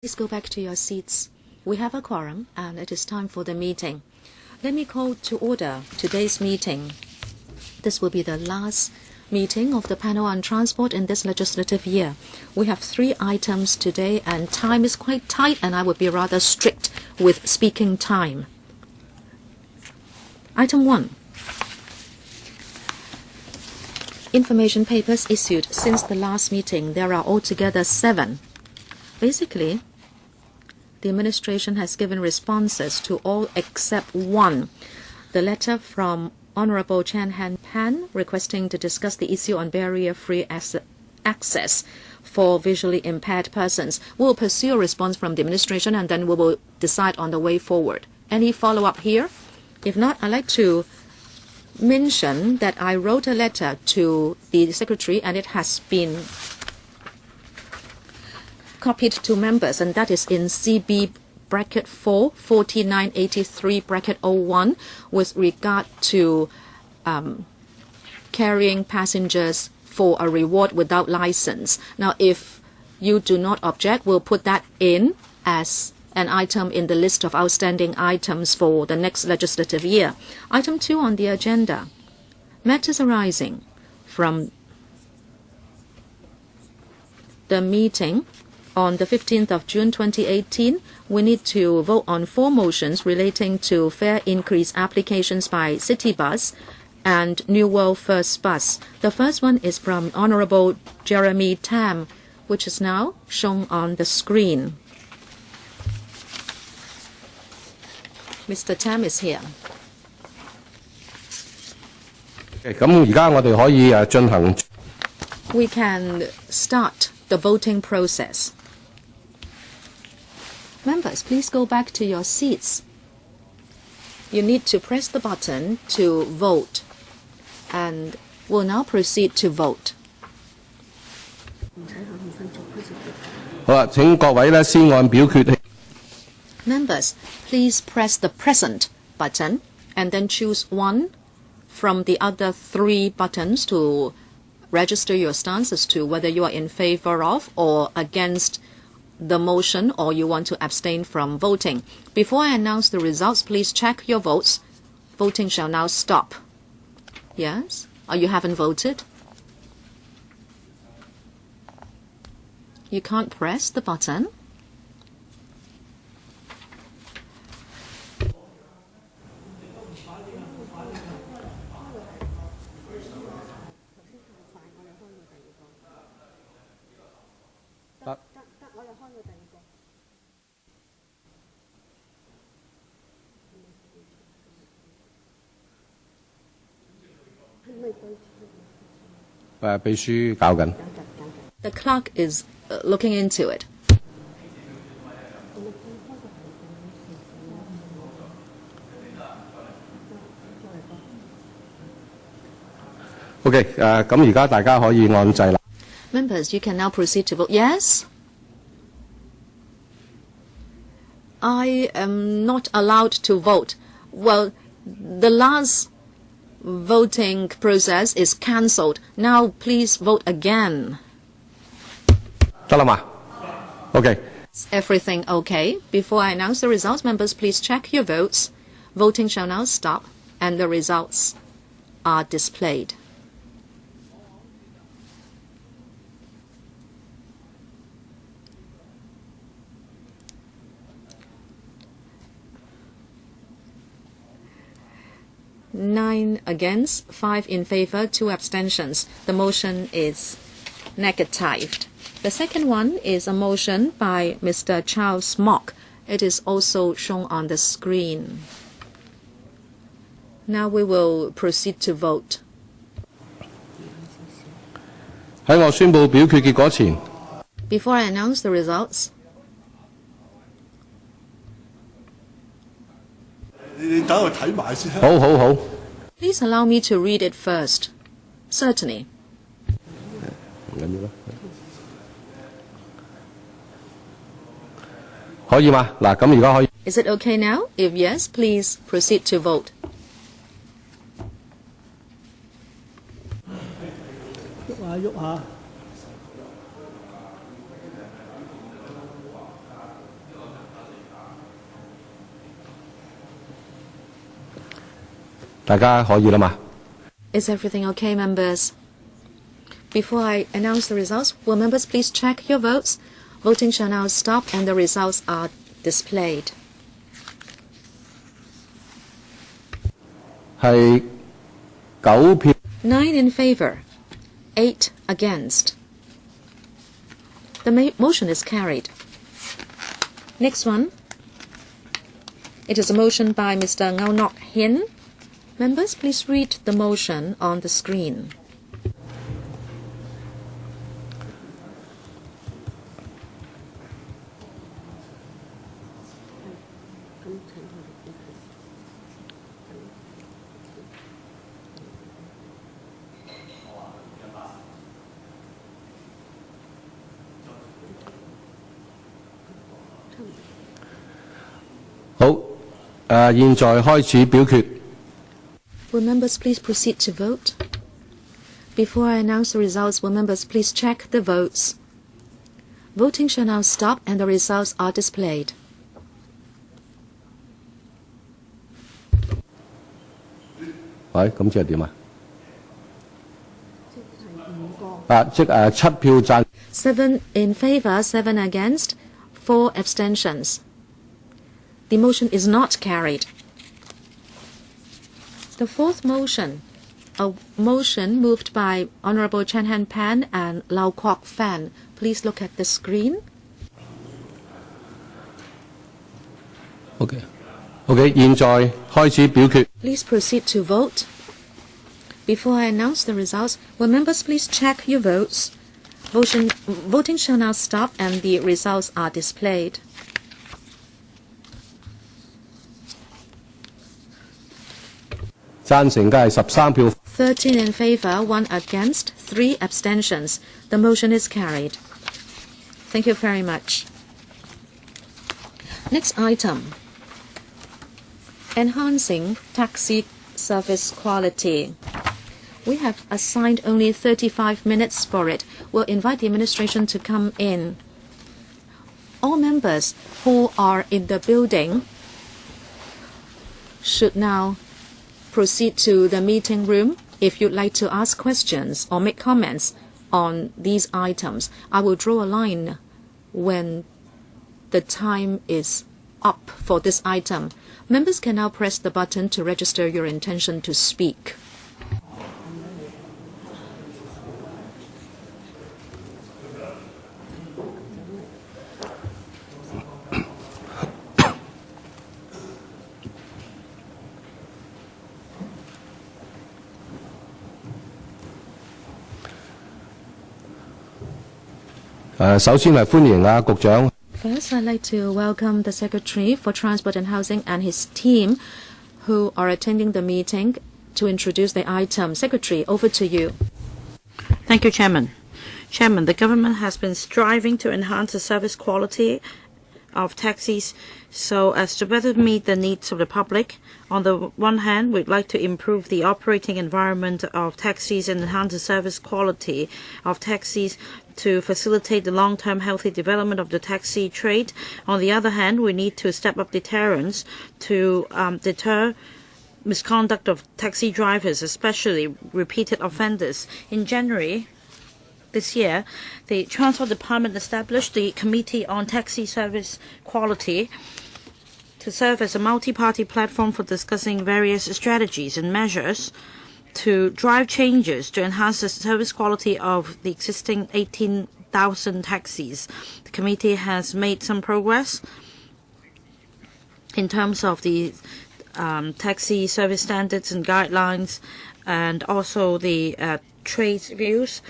Please go back to your seats. We have a quorum, and it is time for the meeting. Let me call to order today's meeting. This will be the last meeting of the panel on transport in this legislative year. We have 3 items today, and time is quite tight, and I would be rather strict with speaking time. Item 1. Information papers issued since the last meeting. There are altogether 7. Basically, the administration has given responses to all except 1. The letter from Honorable Chan Han Pan requesting to discuss the issue on barrier-free access for visually impaired persons. We will pursue a response from the administration, and then we will decide on the way forward. Any follow-up here? If not, I'd like to mention that I wrote a letter to the Secretary, and it has been copied to members, and that is in CB bracket 4 4983 bracket 01 with regard to carrying passengers for a reward without license. Now, if you do not object, we'll put that in as an item in the list of outstanding items for the next legislative year. Item 2 on the agenda, matters arising from the meeting on the 15th of June 2018, we need to vote on 4 motions relating to fare increase applications by Citybus and New World First Bus. The first one is from Honorable Jeremy Tam, which is now shown on the screen. Mr. Tam is here. We can start the voting process. Members, please go back to your seats. You need to press the button to vote, and we'll now proceed to vote. Members, please press the present button and then choose one from the other 3 buttons to register your stance as to whether you are in favor of or against the motion, or you want to abstain from voting. Before I announce the results, please check your votes. Voting shall now stop. Yes? Or you haven't voted? You can't press the button. The clerk is looking into it. Members, you can now proceed to vote. Yes? I am not allowed to vote. Well, the last voting process is cancelled. Now please vote again. Okay. Is everything okay? Before I announce the results, members, please check your votes. Voting shall now stop, and the results are displayed. Nine against, 5 in favor, 2 abstentions. The motion is negatived. The second one is a motion by Mr. Charles MOK. It is also shown on the screen. Now we will proceed to vote. Before I announce the results, please allow me to read it first. Certainly. Is it okay now? If yes, please proceed to vote. 大家可以啦嘛？ Is everything okay, members? Before I announce the results, will members please check your votes? Voting shall now stop and the results are displayed. 係9票。 9 in favor, 8 against. The motion is carried. Next one. It is a motion by Mr. AU Nok-hin. Members, please read the motion on the screen.好，現在開始表決。 Will members please proceed to vote? Before I announce the results, will members please check the votes? Voting shall now stop and the results are displayed. 喂，咁即係點啊？即7票贊。 7 in favor, 7 against, 4 abstentions. The motion is not carried. The fourth motion, a motion moved by Honorable Chen Han-pan and Lau Kwok-fan. Please look at the screen. OK， 現在開始表決。 Please proceed to vote. Before I announce the results, will members please check your votes? Voting shall now stop and the results are displayed. 贊成嘅係13票。 13 in favor, 1 against, 3 abstentions. The motion is carried. Thank you very much. Next item. Enhancing taxi service quality. We have assigned only 35 minutes for it. We'll invite the administration to come in. All members who are in the building should now proceed to the meeting room. If you'd like to ask questions or make comments on these items, I will draw a line when the time is up for this item. Members can now press the button to register your intention to speak.首先係歡迎局長。 First, I'd like to welcome the Secretary for Transport and Housing and his team who are attending the meeting to introduce the item. Secretary, over to you. Thank you, Chairman. Chairman, the government has been striving to enhance the service quality of taxis so as to better meet the needs of the public. On the one hand, we'd like to improve the operating environment of taxis and enhance the service quality of taxis to facilitate the long-term healthy development of the taxi trade. On the other hand, we need to step up deterrence to deter misconduct of taxi drivers, especially repeated offenders. In January this year, the Transport Department established the Committee on Taxi Service Quality to serve as a multi-party platform for discussing various strategies and measures to drive changes to enhance the service quality of the existing 18,000 taxis. The committee has made some progress in terms of the taxi service standards and guidelines and also the trade views.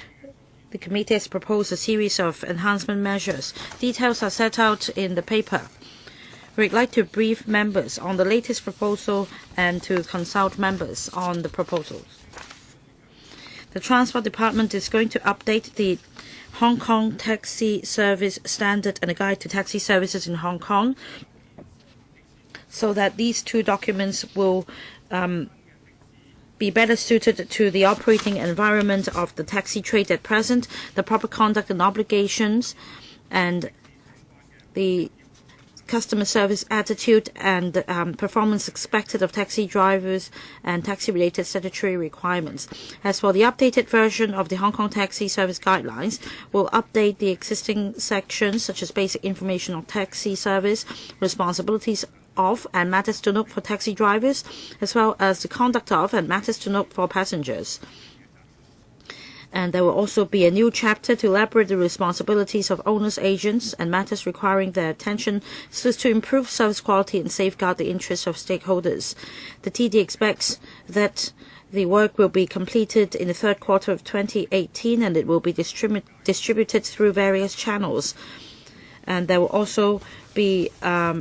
The committee has proposed a series of enhancement measures. Details are set out in the paper. We'd like to brief members on the latest proposal and to consult members on the proposals. The Transport Department is going to update the Hong Kong Taxi Service Standard and a Guide to Taxi Services in Hong Kong so that these two documents will be better suited to the operating environment of the taxi trade at present, the proper conduct and obligations, and the customer service attitude and performance expected of taxi drivers and taxi-related statutory requirements. As for the updated version of the Hong Kong Taxi Service Guidelines, will update the existing sections such as basic information on taxi service, responsibilities of and matters to note for taxi drivers, as well as the conduct of and matters to note for passengers. And there will also be a new chapter to elaborate the responsibilities of owners, agents, and matters requiring their attention so as to improve service quality and safeguard the interests of stakeholders. The TD expects that the work will be completed in the third quarter of 2018, and it will be distributed through various channels. And there will also be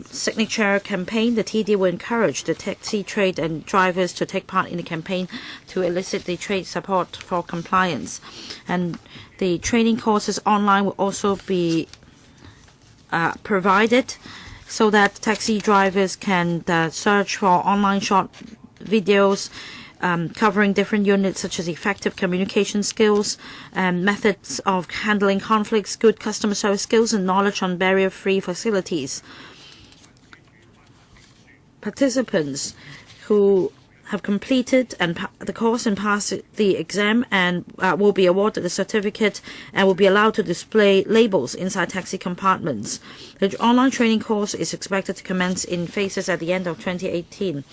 signature campaign. The TD will encourage the taxi trade and drivers to take part in the campaign to elicit the trade support for compliance. And the training courses online will also be provided so that taxi drivers can search for online short videos covering different units such as effective communication skills, methods of handling conflicts, good customer service skills, and knowledge on barrier-free facilities. Participants who have completed the course and passed the exam and will be awarded a certificate and will be allowed to display labels inside taxi compartments. The online training course is expected to commence in phases at the end of 2018.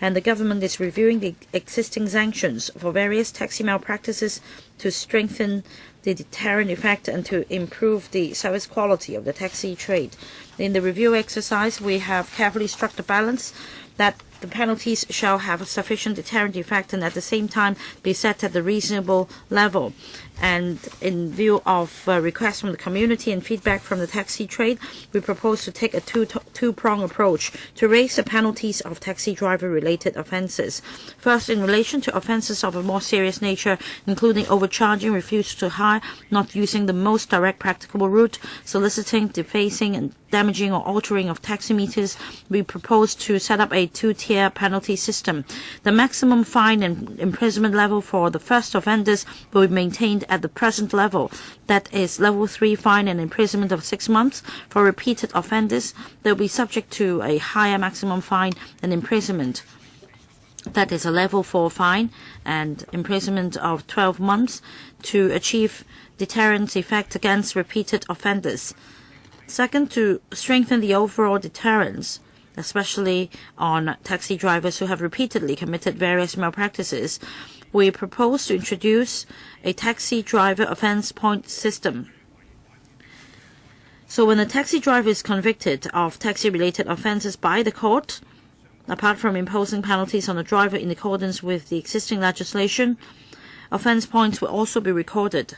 And the government is reviewing the existing sanctions for various taxi malpractices to strengthen the deterrent effect and to improve the service quality of the taxi trade. In the review exercise, we have carefully struck the balance that the penalties shall have a sufficient deterrent effect and at the same time be set at a reasonable level. And in view of requests from the community and feedback from the taxi trade, we propose to take a two-pronged approach to raise the penalties of taxi driver-related offences. First, in relation to offences of a more serious nature, including overcharging, refusal to hire, not using the most direct practicable route, soliciting, defacing, and damaging or altering of taximeters, we propose to set up a two-tier penalty system. The maximum fine and imprisonment level for the first offenders will be maintained at the present level, that is level 3 fine and imprisonment of 6 months. For repeated offenders, they will be subject to a higher maximum fine and imprisonment, that is a level 4 fine and imprisonment of 12 months to achieve deterrent effect against repeated offenders. Second, to strengthen the overall deterrence, especially on taxi drivers who have repeatedly committed various malpractices, we propose to introduce a taxi driver offence point system. So when a taxi driver is convicted of taxi-related offences by the court, apart from imposing penalties on the driver in accordance with the existing legislation, offence points will also be recorded.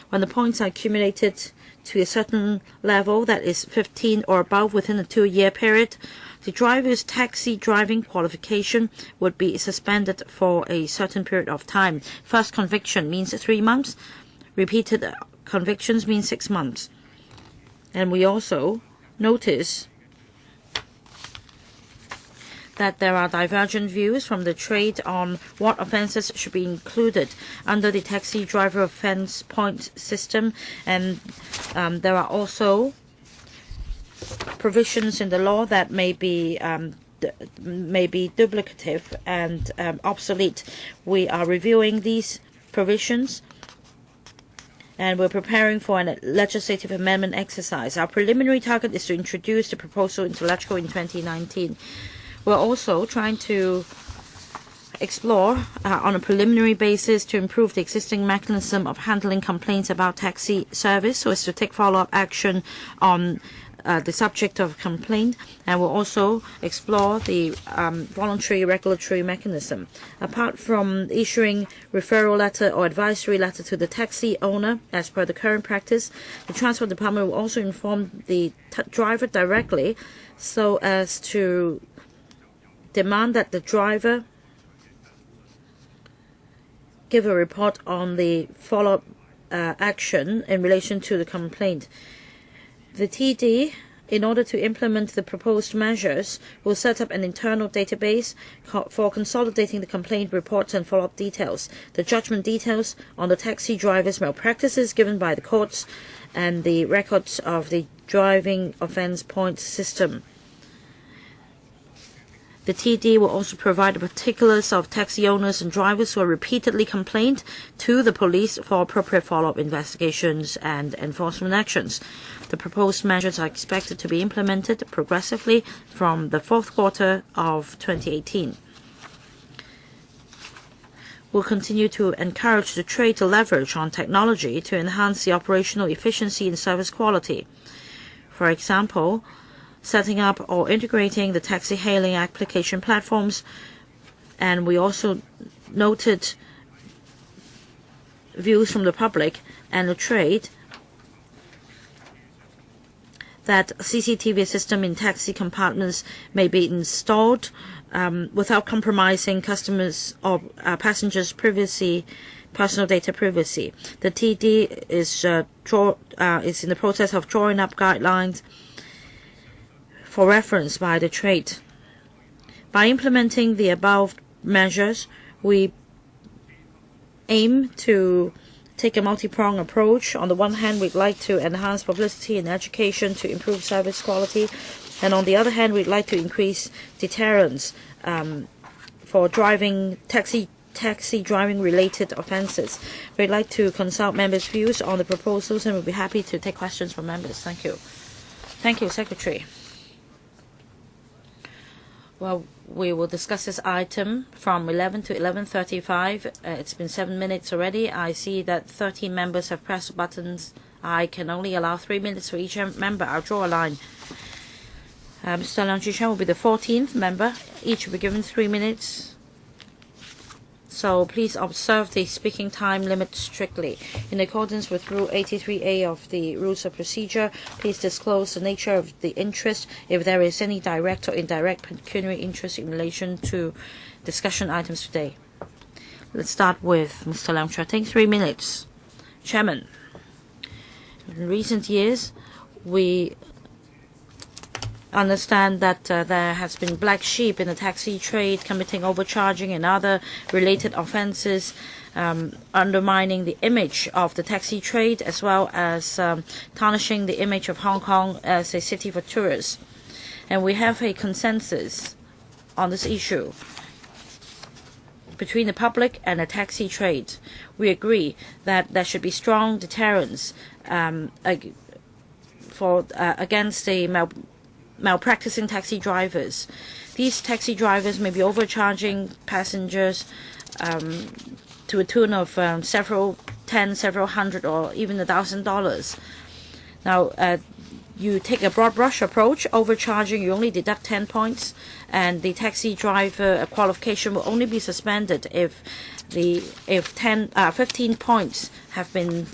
When the points are accumulated to a certain level, that is 15 or above within a 2-year period, the driver's taxi driving qualification would be suspended for a certain period of time. First conviction means 3 months. Repeated convictions mean 6 months. And we also notice that there are divergent views from the trade on what offences should be included under the taxi driver offence point system, and there are also provisions in the law that may be duplicative and obsolete. We are reviewing these provisions and we're preparing for a legislative amendment exercise. Our preliminary target is to introduce the proposal into LegCo in 2019. We're also trying to explore on a preliminary basis to improve the existing mechanism of handling complaints about taxi service so as to take follow-up action on the subject of complaint, and we'll also explore the voluntary regulatory mechanism. Apart from issuing referral letter or advisory letter to the taxi owner, as per the current practice, the Transport Department will also inform the driver directly so as to demand that the driver give a report on the follow-up action in relation to the complaint. The TD, in order to implement the proposed measures, will set up an internal database for consolidating the complaint reports and follow-up details, the judgment details on the taxi drivers' malpractices given by the courts, and the records of the driving offence point system. The TD will also provide the particulars of taxi owners and drivers who are repeatedly complained to the police for appropriate follow-up investigations and enforcement actions. The proposed measures are expected to be implemented progressively from the fourth quarter of 2018. We'll continue to encourage the trade to leverage on technology to enhance the operational efficiency and service quality. For example, setting up or integrating the taxi hailing application platforms, and we also noted views from the public and the trade that CCTV system in taxi compartments may be installed without compromising customers' or passengers' privacy, personal data privacy. The TD is in the process of drawing up guidelines for reference by the trade. By implementing the above measures, we aim to take a multi-pronged approach. On the one hand, we'd like to enhance publicity and education to improve service quality, and on the other hand, we'd like to increase deterrence for taxi driving related offences. We'd like to consult members' views on the proposals, and we'll be happy to take questions from members. Thank you. Thank you, Secretary. Well, we will discuss this item from 11 to 11:35. It's been 7 minutes already. I see that 13 members have pressed buttons. I can only allow 3 minutes for each member. I'll draw a line. Mr. Leung Chi-Chen will be the 14th member. Each will be given 3 minutes. So please observe the speaking time limit strictly. In accordance with Rule 83A of the Rules of Procedure, please disclose the nature of the interest, if there is any direct or indirect pecuniary interest in relation to discussion items today. Let's start with Mr. Leung Chi-Chen. 3 minutes. Chairman, in recent years, we understand that there has been black sheep in the taxi trade committing overcharging and other related offences, undermining the image of the taxi trade as well as tarnishing the image of Hong Kong as a city for tourists. And we have a consensus on this issue between the public and the taxi trade. We agree that there should be strong deterrence against the malpracticing taxi drivers. These taxi drivers may be overcharging passengers to a tune of several hundred, or even $1,000. Now, you take a broad brush approach. Overcharging, you only deduct 10 points, and the taxi driver qualification will only be suspended if 15 points have been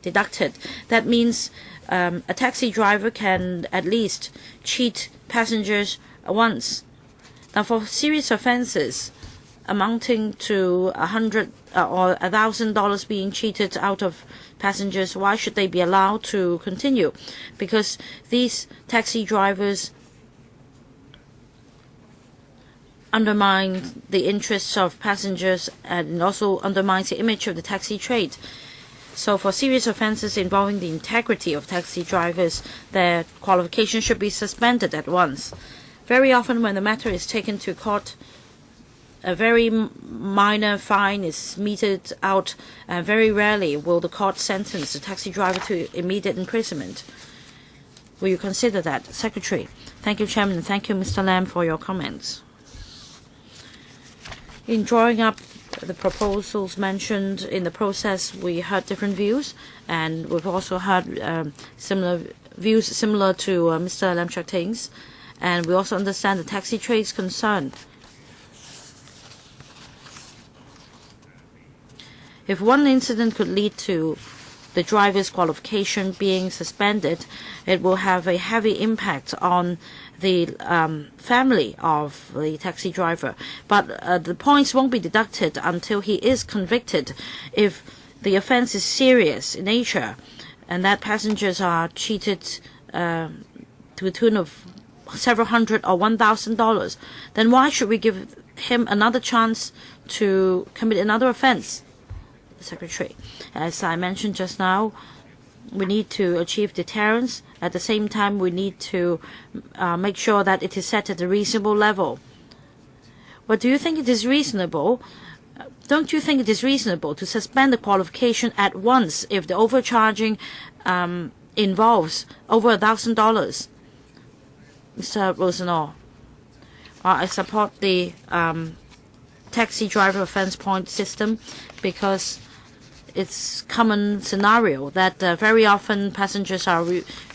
deducted. That means a taxi driver can at least cheat passengers once. Now, for serious offences amounting to $100 or $1,000 being cheated out of passengers, why should they be allowed to continue? Because these taxi drivers undermine the interests of passengers and also undermines the image of the taxi trade. So for serious offences involving the integrity of taxi drivers, their qualification should be suspended at once. Very often when the matter is taken to court, a very minor fine is meted out, and very rarely will the court sentence the taxi driver to immediate imprisonment. Will you consider that, Secretary? Thank you, Chairman. Thank you, Mr. Lam, for your comments. In drawing up the proposals mentioned in the process, we heard different views, and we've also heard similar views similar to Mr. Leung Chi-Chen's, and we also understand the taxi trade's concern. If one incident could lead to the driver's qualification being suspended, it will have a heavy impact on the family of the taxi driver. But the points won't be deducted until he is convicted. If the offence is serious in nature and that passengers are cheated to a tune of several hundred or $1,000, then why should we give him another chance to commit another offence? Secretary, as I mentioned just now, We need to achieve deterrence. At the same time, we need to make sure that it is set at a reasonable level. But do you think it is reasonable? Don't you think it is reasonable to suspend the qualification at once if the overcharging involves over $1,000? Mr. Rosenau, I support the taxi driver offense point system because it's common scenario that very often passengers are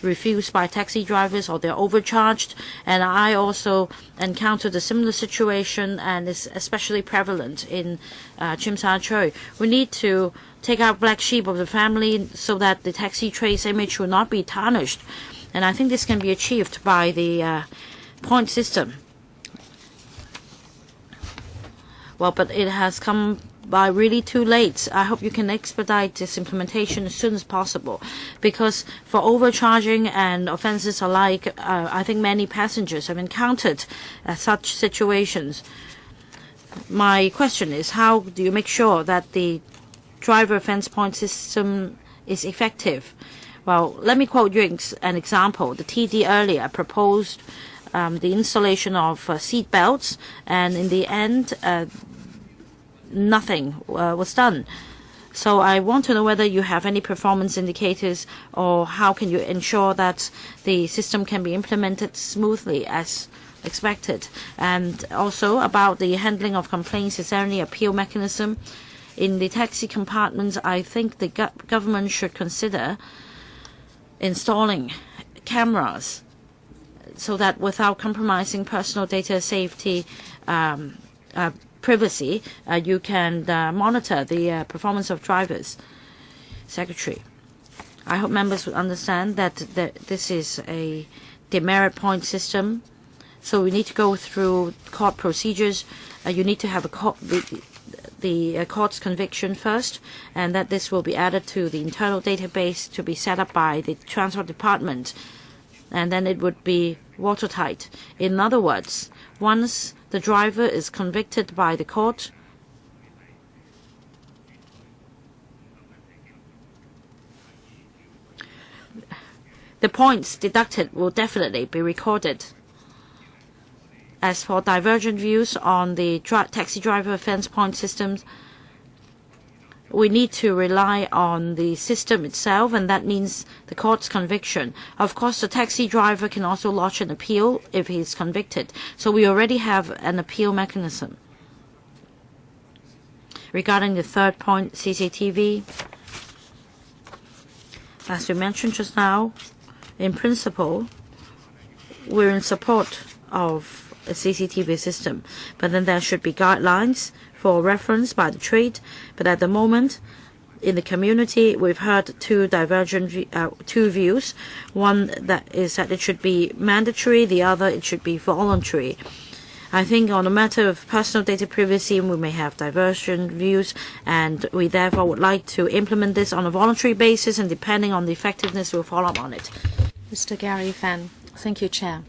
refused by taxi drivers or they're overcharged. And I also encountered a similar situation, and it's especially prevalent in Tsim Sha Tsui. We need to take out black sheep of the family so that the taxi trade's image will not be tarnished. And I think this can be achieved by the point system. Well, but it has come by really too late. I hope you can expedite this implementation as soon as possible, because for overcharging and offenses alike, I think many passengers have encountered such situations. My question is, how do you make sure that the driver offense point system is effective? Well, let me quote you an example. The TD earlier proposed the installation of seat belts, and in the end, nothing was done. So I want to know whether you have any performance indicators, or how can you ensure that the system can be implemented smoothly as expected. And also about the handling of complaints, is there any appeal mechanism? In the taxi compartments, I think the government should consider installing cameras so that without compromising personal data safety, privacy, you can monitor the performance of drivers. Secretary, I hope members will understand that this is a demerit point system, so we need to go through court procedures. You need to have the court's conviction first, and that this will be added to the internal database to be set up by the Transport Department, and then it would be watertight. In other words, once the driver is convicted by the court, the points deducted will definitely be recorded. As for divergent views on the taxi driver offense point systems, we need to rely on the system itself, and that means the court's conviction. Of course, the taxi driver can also lodge an appeal if he is convicted. So we already have an appeal mechanism. Regarding the third point, CCTV, as we mentioned just now, in principle, we're in support of a CCTV system, but then there should be guidelines for reference by the trade. But at the moment, in the community, we've heard two views. One that is that it should be mandatory, the other it should be voluntary. I think on the matter of personal data privacy, we may have divergent views, and we therefore would like to implement this on a voluntary basis, and depending on the effectiveness, we'll follow up on it. Mr. Gary Fan. Thank you, Chair.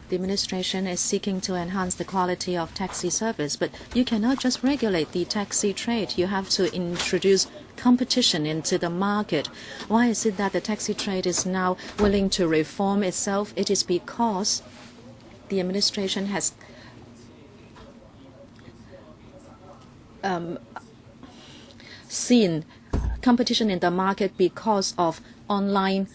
The administration is seeking to enhance the quality of taxi service, but you cannot just regulate the taxi trade. You have to introduce competition into the market. Why is it that the taxi trade is now willing to reform itself? It is because the administration has seen competition in the market because of online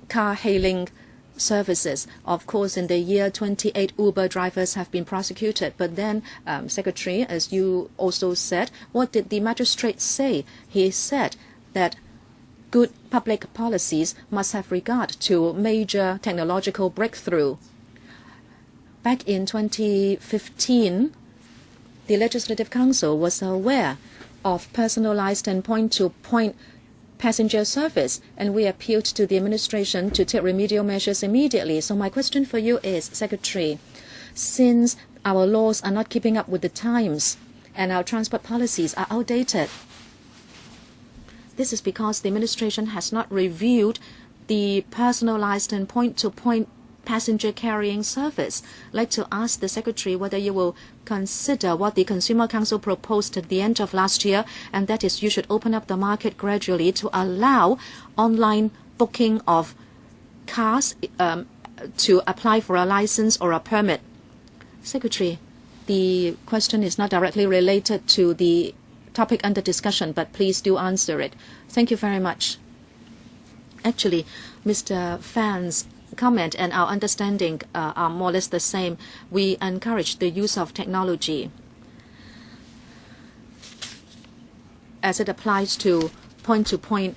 car hailing services. Of course, in the year 28, Uber drivers have been prosecuted. But then, Secretary, as you also said, what did the magistrate say? He said that good public policies must have regard to major technological breakthrough. Back in 2015, the Legislative Council was aware of personalized and point-to-point passenger service, and we appealed to the administration to take remedial measures immediately. So my question for you is, Secretary, since our laws are not keeping up with the times and our transport policies are outdated, this is because the administration has not reviewed the personalized and point-to-point passenger carrying service. I'd like to ask the Secretary whether you will consider what the Consumer Council proposed at the end of last year, and that is you should open up the market gradually to allow online booking of cars to apply for a license or a permit. Secretary, the question is not directly related to the topic under discussion, but please do answer it. Thank you very much. Actually, Mr. Fan's comment and our understanding are more or less the same. We encourage the use of technology as it applies to point-to-point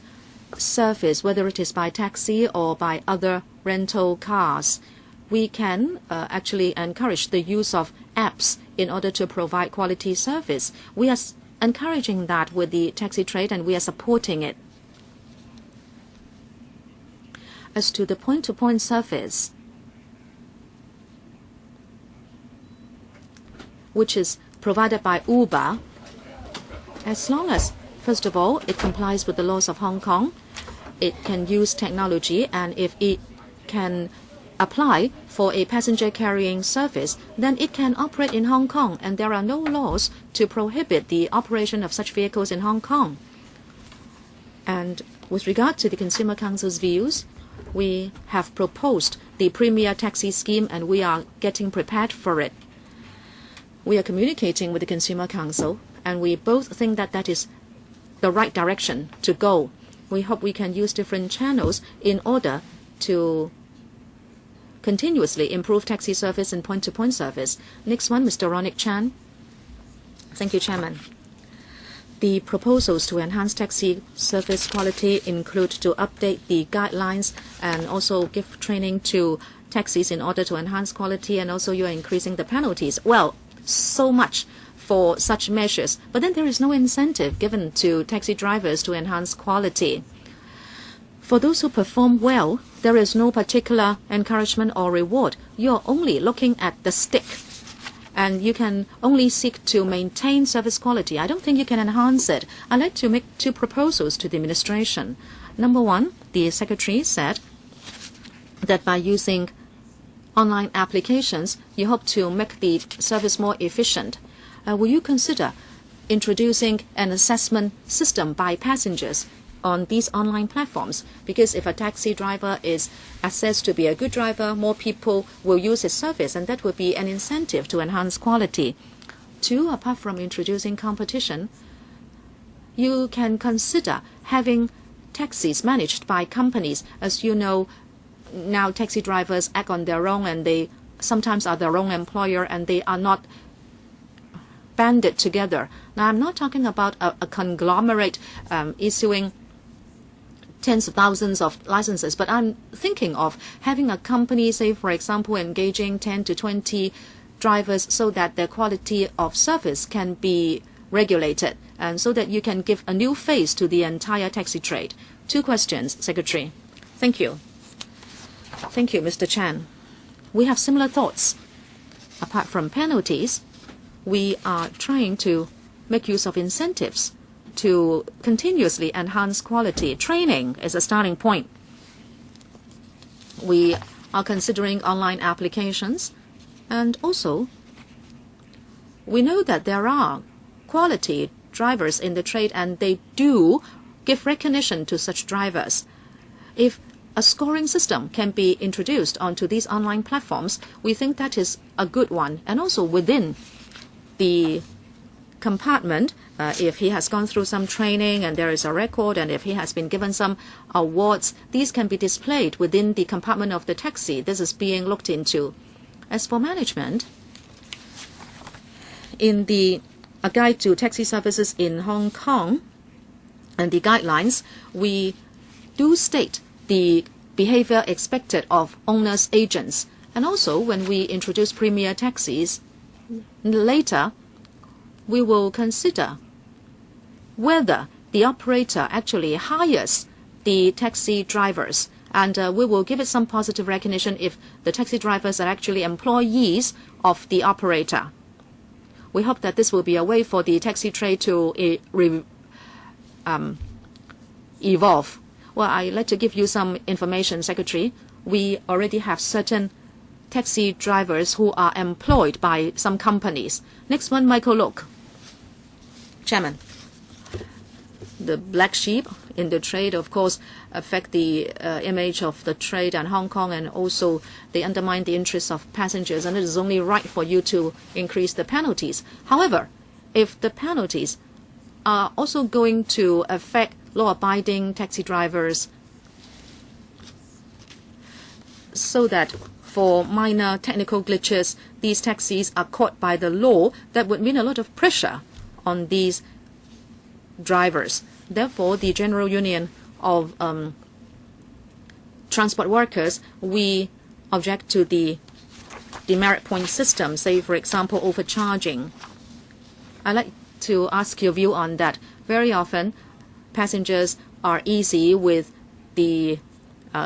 service, whether it is by taxi or by other rental cars. We can actually encourage the use of apps in order to provide quality service. We are encouraging that with the taxi trade, and we are supporting it. As to the point-to-point service, which is provided by Uber, as long as, first of all, it complies with the laws of Hong Kong, it can use technology, and if it can apply for a passenger carrying service, then it can operate in Hong Kong, and there are no laws to prohibit the operation of such vehicles in Hong Kong. And with regard to the Consumer Council's views, we have proposed the Premier Taxi Scheme, and we are getting prepared for it. We are communicating with the Consumer Council, and we both think that that is the right direction to go. We hope we can use different channels in order to continuously improve taxi service and point-to-point service. Next one, Mr. Ronick Chan. Thank you, Chairman. The proposals to enhance taxi service quality include to update the guidelines and also give training to taxis in order to enhance quality, and also you are increasing the penalties. Well, so much for such measures, but then there is no incentive given to taxi drivers to enhance quality. For those who perform well, there is no particular encouragement or reward. You are only looking at the stick, and you can only seek to maintain service quality. I don't think you can enhance it. I'd like to make two proposals to the administration. Number one, the Secretary said that by using online applications, you hope to make the service more efficient. Will you consider introducing an assessment system by passengers on these online platforms? Because if a taxi driver is assessed to be a good driver, more people will use his service, and that would be an incentive to enhance quality. Two, apart from introducing competition, you can consider having taxis managed by companies. As you know, now taxi drivers act on their own, and they sometimes are their own employer, and they are not banded together. Now, I'm not talking about a conglomerate issuing tens of thousands of licenses, but I'm thinking of having a company, say, for example, engaging 10 to 20 drivers so that their quality of service can be regulated, and so that you can give a new face to the entire taxi trade. Two questions, Secretary. Thank you. Thank you, Mr. Chan. We have similar thoughts. Apart from penalties, we are trying to make use of incentives to continuously enhance quality. Training is a starting point. We are considering online applications, and also we know that there are quality drivers in the trade, and they do give recognition to such drivers. If a scoring system can be introduced onto these online platforms, we think that is a good one. And also within the compartment, if he has gone through some training and there is a record, and if he has been given some awards, these can be displayed within the compartment of the taxi. This is being looked into. As for management, in the A Guide to Taxi Services in Hong Kong and the guidelines, we do state the behavior expected of owners, agents. And also when we introduce premier taxis, later we will consider whether the operator actually hires the taxi drivers, and we will give it some positive recognition if the taxi drivers are actually employees of the operator. We hope that this will be a way for the taxi trade to evolve. Well, I'd like to give you some information, Secretary. we already have certain taxi drivers who are employed by some companies. Next one, Michael Look. Chairman, the black sheep in the trade, of course, affect the image of the trade and Hong Kong, and also they undermine the interests of passengers, and it is only right for you to increase the penalties. However, if the penalties are also going to affect law-abiding taxi drivers, so that for minor technical glitches, these taxis are caught by the law, that would mean a lot of pressure on these drivers. Therefore, the General Union of Transport Workers, we object to the demerit point system, say, for example, overcharging. I'd like to ask your view on that. Very often, passengers are easy with the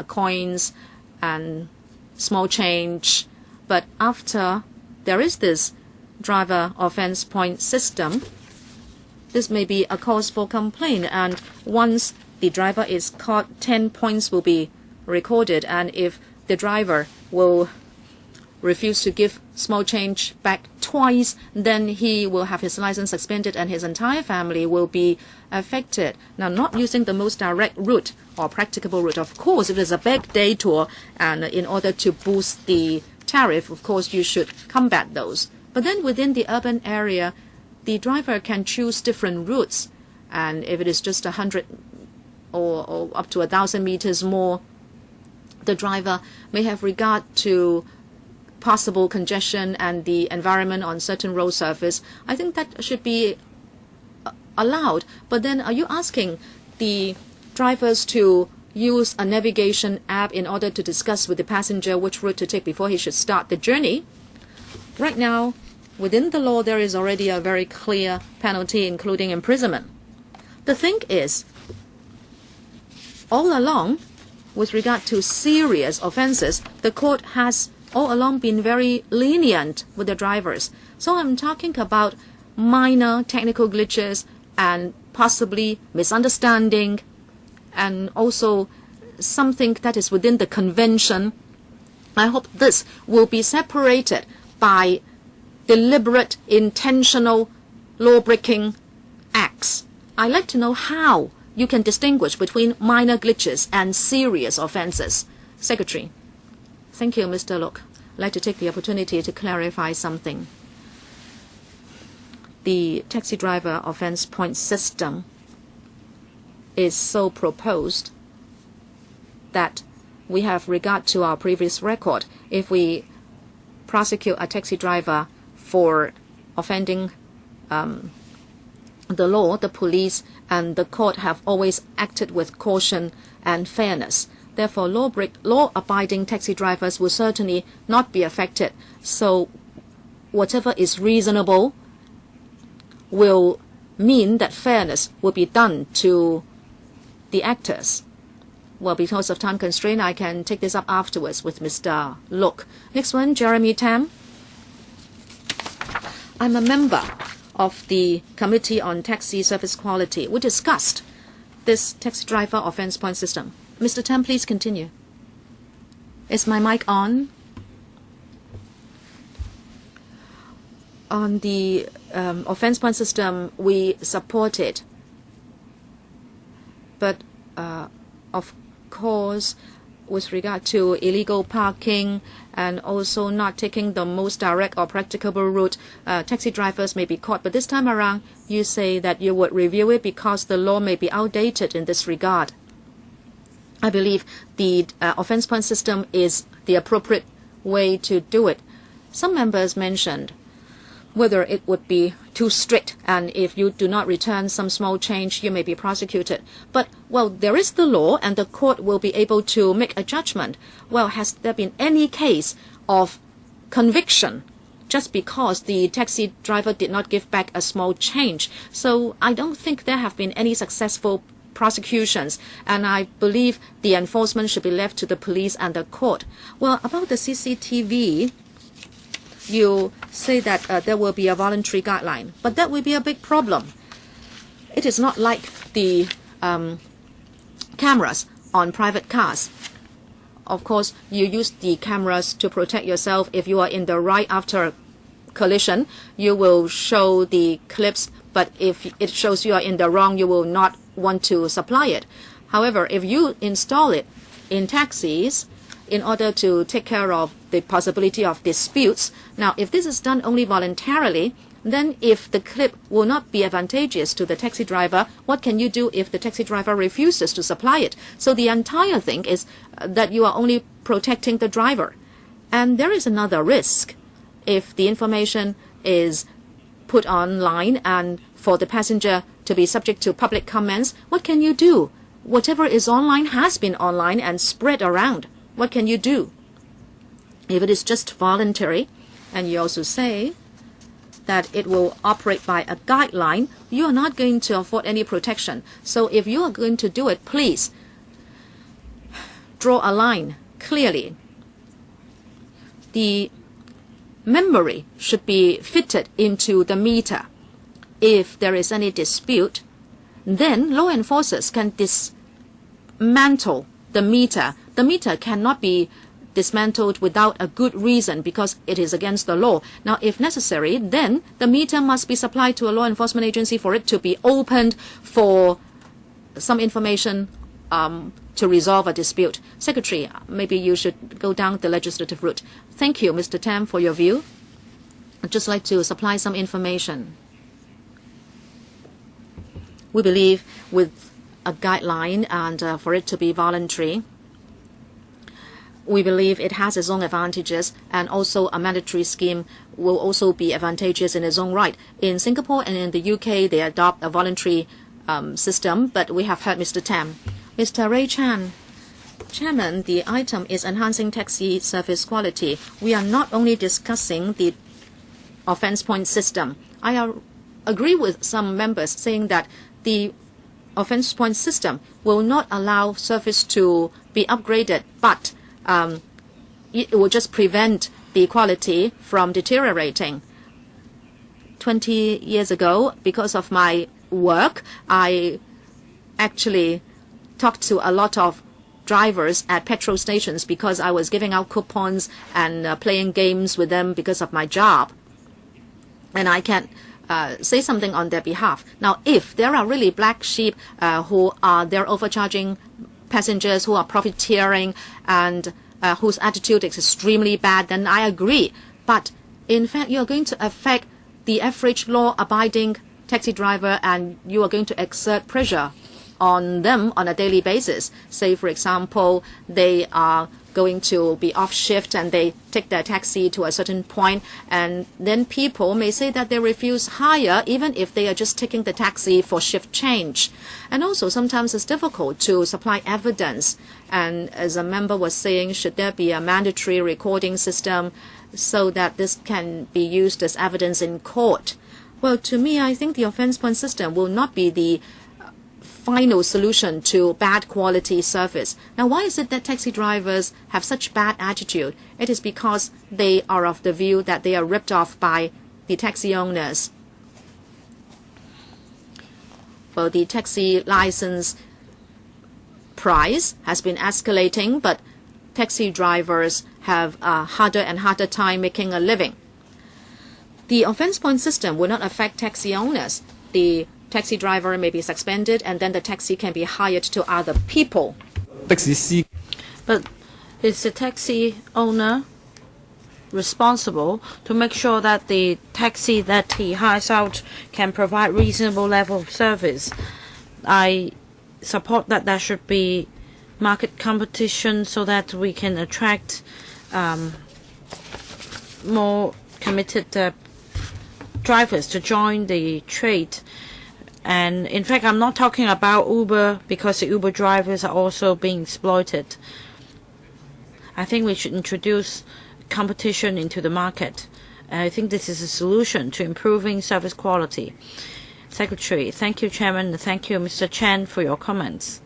coins and small change, but after there is this driver offense point system, this may be a cause for complaint, and once the driver is caught, 10 points will be recorded, and if the driver will refuse to give small change back twice, then he will have his license suspended and his entire family will be affected. Now, not using the most direct route or practicable route, of course, if there's a back detour and in order to boost the tariff, of course, you should combat those. But then within the urban area, the driver can choose different routes, and if it is just 100 or up to 1,000 meters more, the driver may have regard to possible congestion and the environment on certain road surface. I think that should be allowed. But then are you asking the drivers to use a navigation app in order to discuss with the passenger which route to take before he should start the journey? Right now, within the law, there is already a very clear penalty, including imprisonment. The thing is, all along, with regard to serious offenses, the court has all along been very lenient with the drivers. So I'm talking about minor technical glitches and possibly misunderstanding, and also something that is within the convention. I hope this will be separated by deliberate, intentional, law-breaking acts. I'd like to know how you can distinguish between minor glitches and serious offenses. Secretary. Thank you, Mr. Look. I'd like to take the opportunity to clarify something. The taxi driver offense point system is so proposed that we have regard to our previous record. If we prosecute a taxi driver for offending the law, the police and the court have always acted with caution and fairness. Therefore, law-abiding taxi drivers will certainly not be affected. So whatever is reasonable will mean that fairness will be done to the actors. Well, because of time constraint, I can take this up afterwards with Mr. Look. Next one, Jeremy Tam. I'm a member of the Committee on Taxi Service Quality. We discussed this taxi driver offense point system. Mr. Tam, please continue. Is my mic on? On the offense point system, we support it. But of course, with regard to illegal parking and also not taking the most direct or practicable route, taxi drivers may be caught. But this time around, you say that you would review it because the law may be outdated in this regard. I believe the offense point system is the appropriate way to do it. Some members mentioned whether it would be too strict, and if you do not return some small change, you may be prosecuted. But, well, there is the law, and the court will be able to make a judgment. Well, has there been any case of conviction just because the taxi driver did not give back a small change? So I don't think there have been any successful prosecutions, and I believe the enforcement should be left to the police and the court. Well, about the CCTV, you say that there will be a voluntary guideline, but that will be a big problem. It is not like the cameras on private cars of course, you use the cameras to protect yourself. If you are in the right after collision, you will show the clips, but if it shows you are in the wrong, you will not want to supply it. However, if you install it in taxis in order to take care of the possibility of disputes, now if this is done only voluntarily, then if the clip will not be advantageous to the taxi driver, what can you do if the taxi driver refuses to supply it? So the entire thing is that you are only protecting the driver. And there is another risk. If the information is put online and for the passenger to be subject to public comments, what can you do? Whatever is online has been online and spread around. What can you do? If it is just voluntary, and you also say that it will operate by a guideline, you are not going to afford any protection. So if you are going to do it, please draw a line clearly. The memory should be fitted into the meter. If there is any dispute, then law enforcers can dismantle the meter. The meter cannot be dismantled without a good reason because it is against the law. Now, if necessary, then the meter must be supplied to a law enforcement agency for it to be opened for some information to resolve a dispute. Secretary, maybe you should go down the legislative route. Thank you, Mr. Tam, for your view. I'd just like to supply some information. We believe with a guideline and for it to be voluntary, we believe it has its own advantages, and also a mandatory scheme will also be advantageous in its own right. In Singapore and in the UK, they adopt a voluntary system, but we have heard Mr. Tam. Mr. Ray Chan, Chairman, the item is enhancing taxi service quality. We are not only discussing the offence point system. I agree with some members saying that the offence point system will not allow service to be upgraded, but it will just prevent the quality from deteriorating. 20 years ago, because of my work, I actually talked to a lot of drivers at petrol stations because I was giving out coupons and playing games with them because of my job. And I can say something on their behalf. Now, if there are really black sheep who are there overcharging passengers, who are profiteering, and whose attitude is extremely bad, then I agree. But in fact, you are going to affect the average law-abiding taxi driver, and you are going to exert pressure on them on a daily basis. Say, for example, they are going to be off shift and they take their taxi to a certain point, and then people may say that they refuse hire even if they are just taking the taxi for shift change. And also sometimes it's difficult to supply evidence, and as a member was saying, should there be a mandatory recording system so that this can be used as evidence in court? Well, to me, I think the offence point system will not be the final solution to bad quality service. Now, why is it that taxi drivers have such bad attitude? It is because they are of the view that they are ripped off by the taxi owners. Well, the taxi license price has been escalating, but taxi drivers have a harder and harder time making a living. The offence point system will not affect taxi owners. The taxi driver may be suspended, and then the taxi can be hired to other people. But is the taxi owner responsible to make sure that the taxi that he hires out can provide reasonable level of service? I support that there should be market competition so that we can attract more committed drivers to join the trade. And in fact, I'm not talking about Uber, because the Uber drivers are also being exploited. I think we should introduce competition into the market. I think this is a solution to improving service quality. Secretary, thank you, Chairman, and thank you, Mr. Chan, for your comments.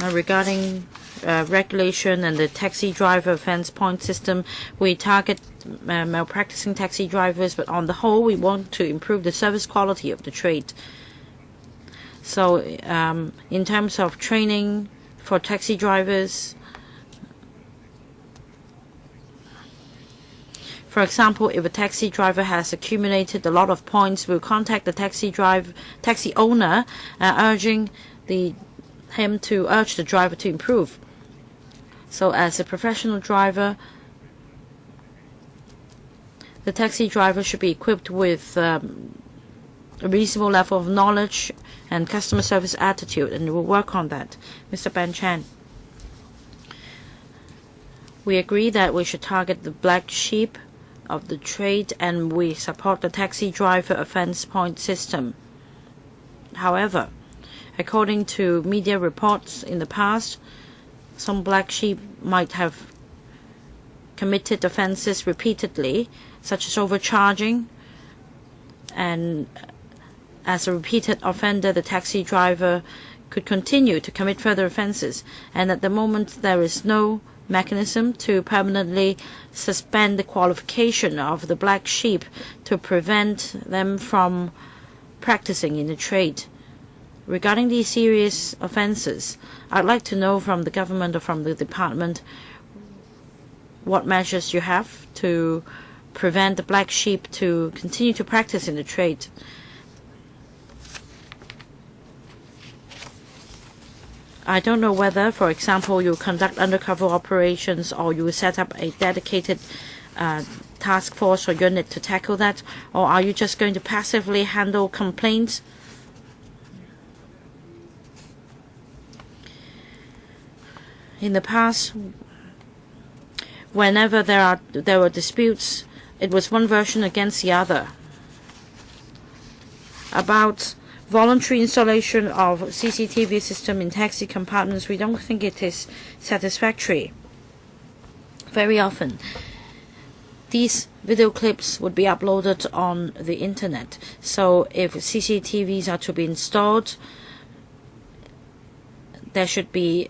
Regarding regulation and the taxi driver offence point system, we target malpracticing taxi drivers, but on the whole, we want to improve the service quality of the trade. So in terms of training for taxi drivers. For example, if a taxi driver has accumulated a lot of points, we'll contact the taxi owner, urging him to urge the driver to improve. So as a professional driver, the taxi driver should be equipped with a reasonable level of knowledge and customer service attitude, and we'll work on that. Mr. Ben Chan. We agree that we should target the black sheep of the trade, and we support the taxi driver offense point system. However, according to media reports in the past, some black sheep might have committed offenses repeatedly, such as overcharging, and as a repeated offender, the taxi driver could continue to commit further offenses, and at the moment there is no mechanism to permanently suspend the qualification of the black sheep to prevent them from practicing in the trade. Regarding these serious offenses, I'd like to know from the government or from the department what measures you have to prevent the black sheep to continue to practice in the trade. I don't know whether, for example, you conduct undercover operations or you set up a dedicated task force or unit to tackle that, or are you just going to passively handle complaints? In the past, whenever there were disputes, it was one version against the other. About voluntary installation of CCTV system in taxi compartments, we don't think it is satisfactory. Very often, these video clips would be uploaded on the internet. So if CCTVs are to be installed, there should be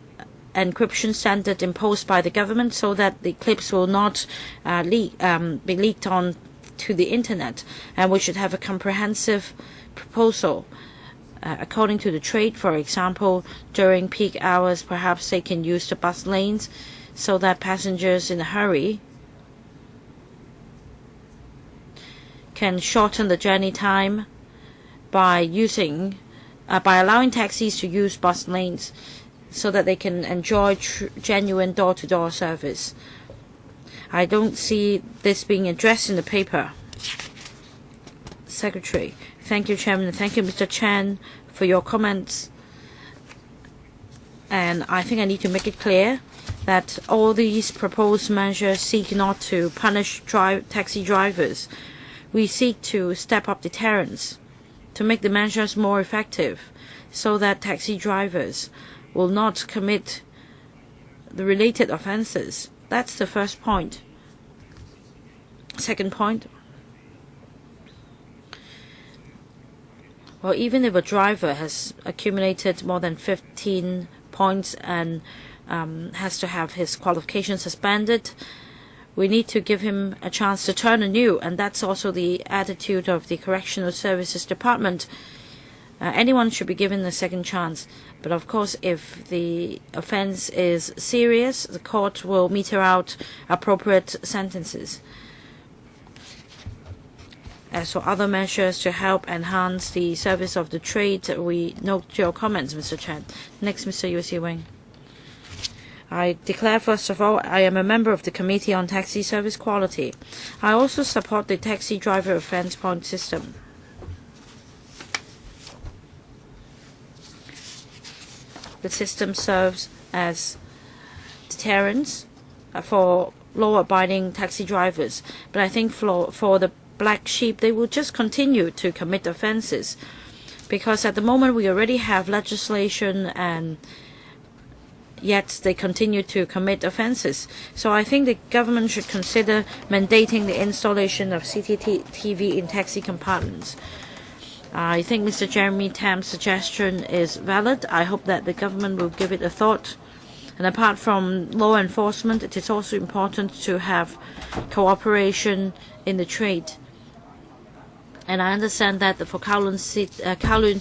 encryption standard imposed by the government so that the clips will not be leaked on to the internet. And we should have a comprehensive proposal. According to the trade, for example, during peak hours, perhaps they can use the bus lanes so that passengers in a hurry can shorten the journey time by allowing taxis to use bus lanes so that they can enjoy genuine door-to-door service. I don't see this being addressed in the paper. Secretary. Thank you, Chairman. Thank you, Mr. Chan, for your comments. And I think I need to make it clear that all these proposed measures seek not to punish taxi drivers. We seek to step up deterrence, to make the measures more effective, so that taxi drivers will not commit the related offenses. That's the first point. Second point. Well, even if a driver has accumulated more than 15 points and has to have his qualifications suspended, we need to give him a chance to turn anew, and that's also the attitude of the Correctional Services Department. Anyone should be given a second chance. But of course, if the offense is serious, the court will meter out appropriate sentences. As for other measures to help enhance the service of the trade, we note your comments, Mr. Chan. Next, Mr. Yu Si-wing. I declare, first of all, I am a member of the Committee on Taxi Service Quality. I also support the taxi driver offense point system. The system serves as deterrence for law-abiding taxi drivers. But I think for the black sheep, they will just continue to commit offenses, because at the moment we already have legislation, and yet they continue to commit offenses. So I think the government should consider mandating the installation of CCTV in taxi compartments. I think Mr. Jeremy Tam's suggestion is valid. I hope that the government will give it a thought. And apart from law enforcement, it is also important to have cooperation in the trade. And I understand that for Kowloon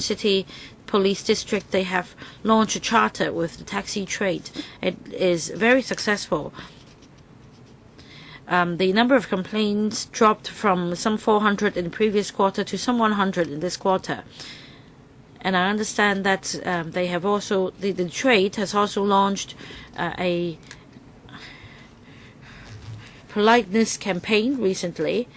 City, police district, they have launched a charter with the taxi trade. It is very successful. The number of complaints dropped from some 400 in the previous quarter to some 100 in this quarter. And I understand that they have also, the trade has also launched a politeness campaign recently.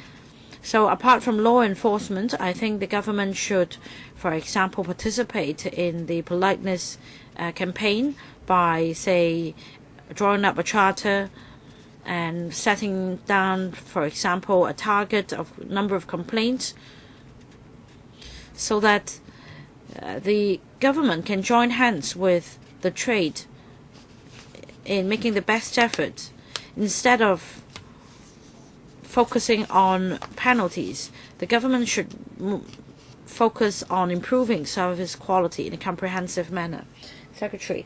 So apart from law enforcement, I think the government should, for example, participate in the politeness campaign by, say, drawing up a charter and setting down, for example, a target of number of complaints, so that the government can join hands with the trade in making the best effort instead of focusing on penalties. The government should focus on improving service quality in a comprehensive manner. Secretary.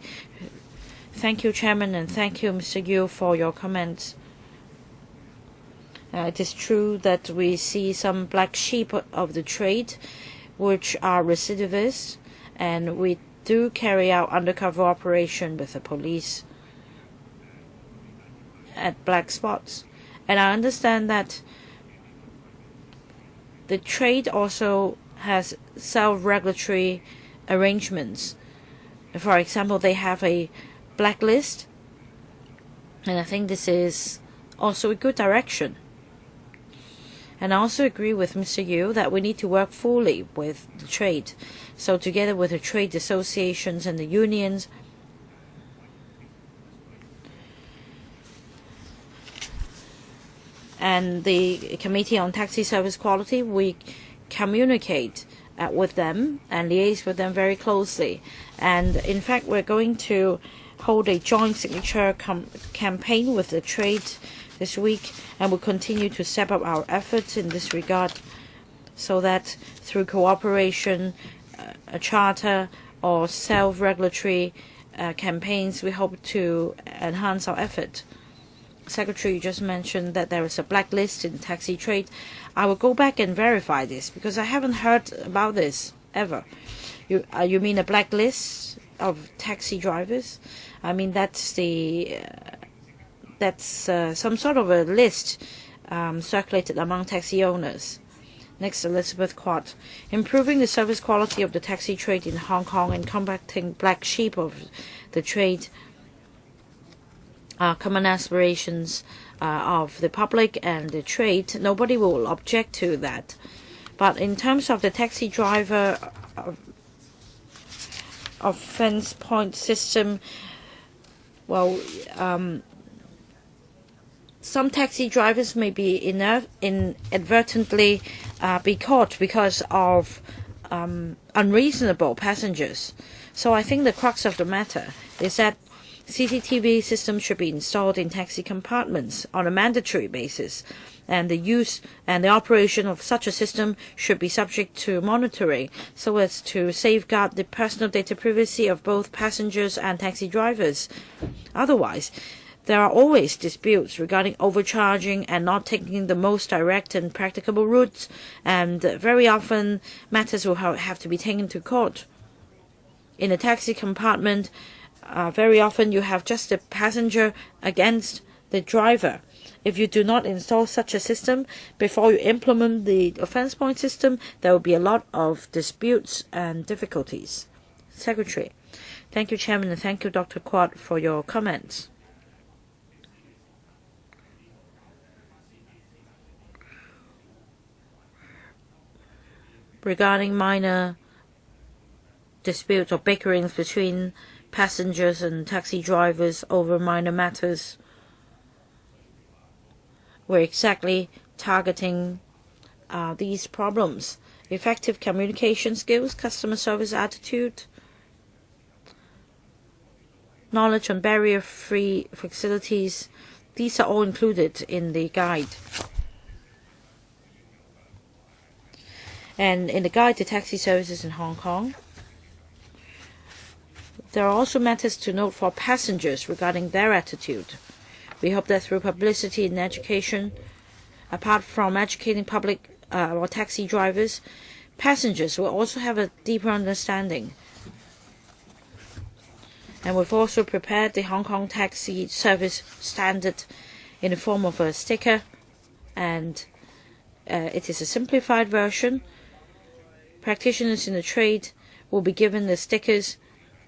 Thank you, Chairman, and thank you, Mr. Yu, for your comments. It is true that we see some black sheep of the trade, which are recidivists, and we do carry out undercover operation with the police at black spots. And I understand that the trade also has self-regulatory arrangements. For example, they have a blacklist, and I think this is also a good direction. And I also agree with Mr. Yu that we need to work fully with the trade. So together with the trade associations and the unions, and the Committee on Taxi Service Quality, we communicate with them and liaise with them very closely. And in fact, we're going to hold a joint signature campaign with the trade this week, and we'll continue to step up our efforts in this regard, so that through cooperation, a charter or self-regulatory campaigns, we hope to enhance our effort. Secretary, you just mentioned that there is a blacklist in the taxi trade. I will go back and verify this, because I haven't heard about this ever. You mean a blacklist of taxi drivers? I mean, that's some sort of a list circulated among taxi owners. Next, Elizabeth Quat. Improving the service quality of the taxi trade in Hong Kong and combating black sheep of the trade are common aspirations of the public and the trade. Nobody will object to that. But in terms of the taxi driver offense point system, well, some taxi drivers may be inadvertently be caught because of unreasonable passengers. So I think the crux of the matter is that CCTV systems should be installed in taxi compartments on a mandatory basis, and the use and the operation of such a system should be subject to monitoring so as to safeguard the personal data privacy of both passengers and taxi drivers. Otherwise, there are always disputes regarding overcharging and not taking the most direct and practicable routes, and very often matters will have to be taken to court. In a taxi compartment, very often you have just the passenger against the driver. If you do not install such a system before you implement the offense point system, there will be a lot of disputes and difficulties. Secretary. Thank you, Chairman, and thank you, Dr. Quat, for your comments. Regarding minor disputes or bickerings between passengers and taxi drivers over minor matters, we're exactly targeting these problems. Effective communication skills, customer service attitude, knowledge on barrier-free facilities, these are all included in the guide. And in the guide to taxi services in Hong Kong, there are also matters to note for passengers regarding their attitude. We hope that through publicity and education, apart from educating public or taxi drivers, passengers will also have a deeper understanding And we've also prepared the Hong Kong taxi service standard in the form of a sticker, and it is a simplified version. Practitioners in the trade will be given the stickers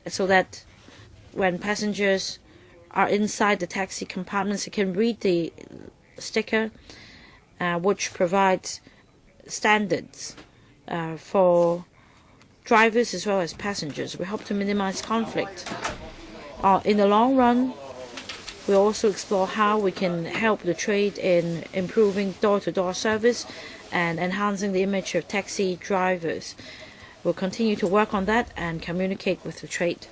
so that when passengers are inside the taxi compartments, they can read the sticker, which provides standards for drivers as well as passengers. We hope to minimize conflict. In the long run, we also explore how we can help the trade in improving door-to-door service and enhancing the image of taxi drivers. We'll continue to work on that and communicate with the trade.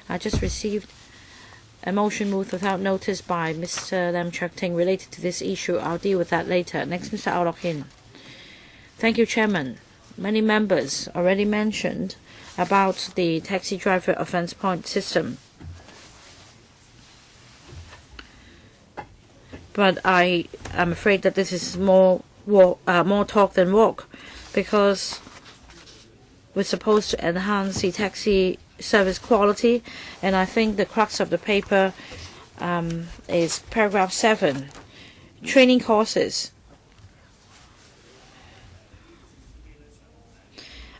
I just received a motion moved without notice by Mr. Lam Cheuk-ting related to this issue. I'll deal with that later. Next, Mr. AU Nok-hin. Thank you, Chairman. Many members already mentioned about the taxi driver offence point system. But I am afraid that this is more talk than walk, because we're supposed to enhance the taxi service quality, and I think the crux of the paper is paragraph 7, training courses.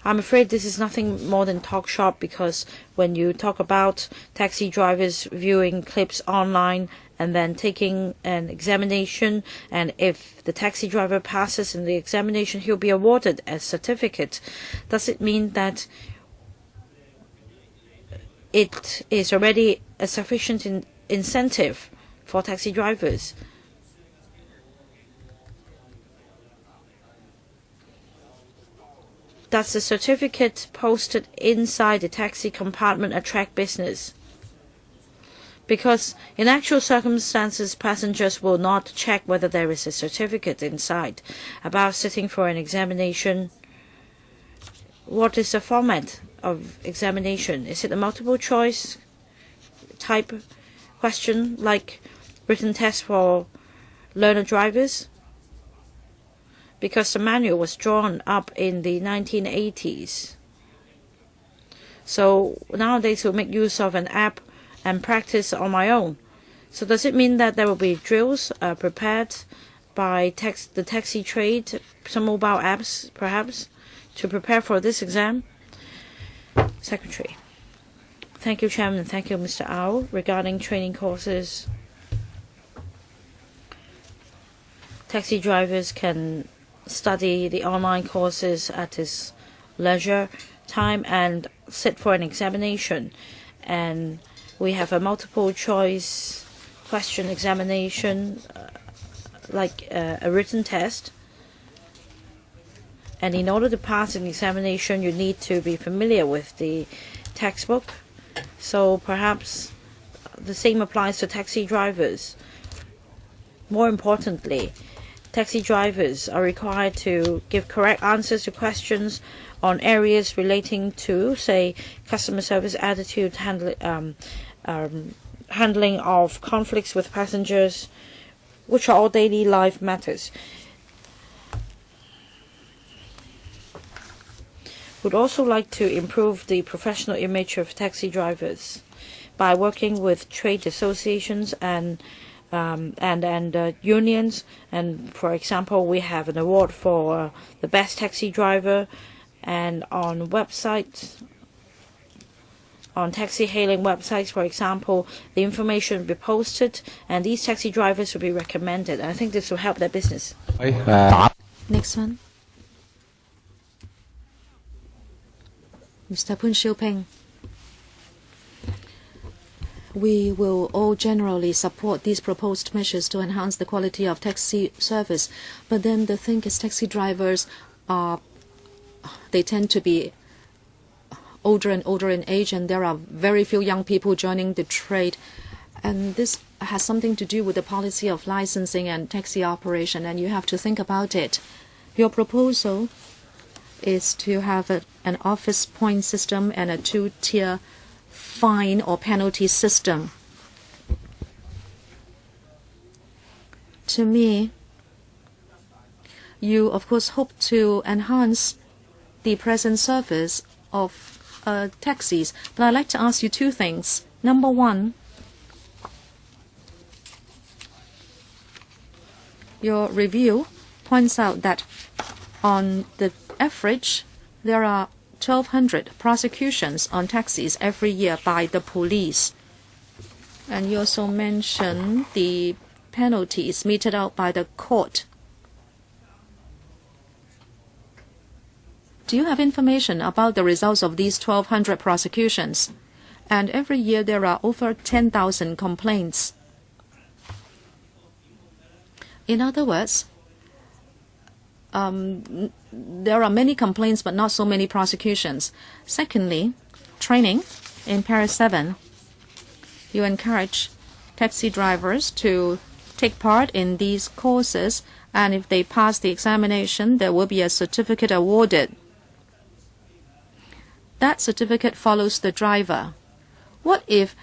I'm afraid this is nothing more than talk shop, because when you talk about taxi drivers viewing clips online and then taking an examination, and if the taxi driver passes in the examination, he'll be awarded a certificate. Does it mean that it is already a sufficient incentive for taxi drivers? Does the certificate posted inside the taxi compartment attract business? Because in actual circumstances, passengers will not check whether there is a certificate inside. About sitting for an examination, what is the format of examination? Is it a multiple choice type question like written test for learner drivers? Because the manual was drawn up in the 1980s. So nowadays we'll make use of an app and practice on my own. So does it mean that there will be drills prepared by the taxi trade, some mobile apps perhaps, to prepare for this exam? Secretary. Thank you, Chairman. Thank you, Mr. Au. Regarding training courses, taxi drivers can study the online courses at his leisure time and sit for an examination. And we have a multiple choice question examination, like a written test. And in order to pass an examination, you need to be familiar with the textbook. So perhaps the same applies to taxi drivers. More importantly, taxi drivers are required to give correct answers to questions on areas relating to, say, customer service attitude, handling of conflicts with passengers, which are all daily life matters. Would also like to improve the professional image of taxi drivers by working with trade associations and unions. And for example, we have an award for the best taxi driver, and on websites, on taxi hailing websites, for example, the information will be posted and these taxi drivers will be recommended. I think this will help their business. Next one. Mr. Poon Siu-ping. We will all generally support these proposed measures to enhance the quality of taxi service. But then the thing is, taxi drivers they tend to be older and older in age, and there are very few young people joining the trade. And this has something to do with the policy of licensing and taxi operation, and you have to think about it. Your proposal is to have an office point system and a two-tier fine or penalty system. To me, you of course hope to enhance the present service of taxis. But I'd like to ask you two things. Number one, your review points out that on the average, there are 1,200 prosecutions on taxis every year by the police. And you also mentioned the penalties meted out by the court. Do you have information about the results of these 1,200 prosecutions? And every year there are over 10,000 complaints. In other words, there are many complaints but not so many prosecutions. Secondly, training. In Paris 7, you encourage taxi drivers to take part in these courses, and if they pass the examination, there will be a certificate awarded. That certificate follows the driver. What if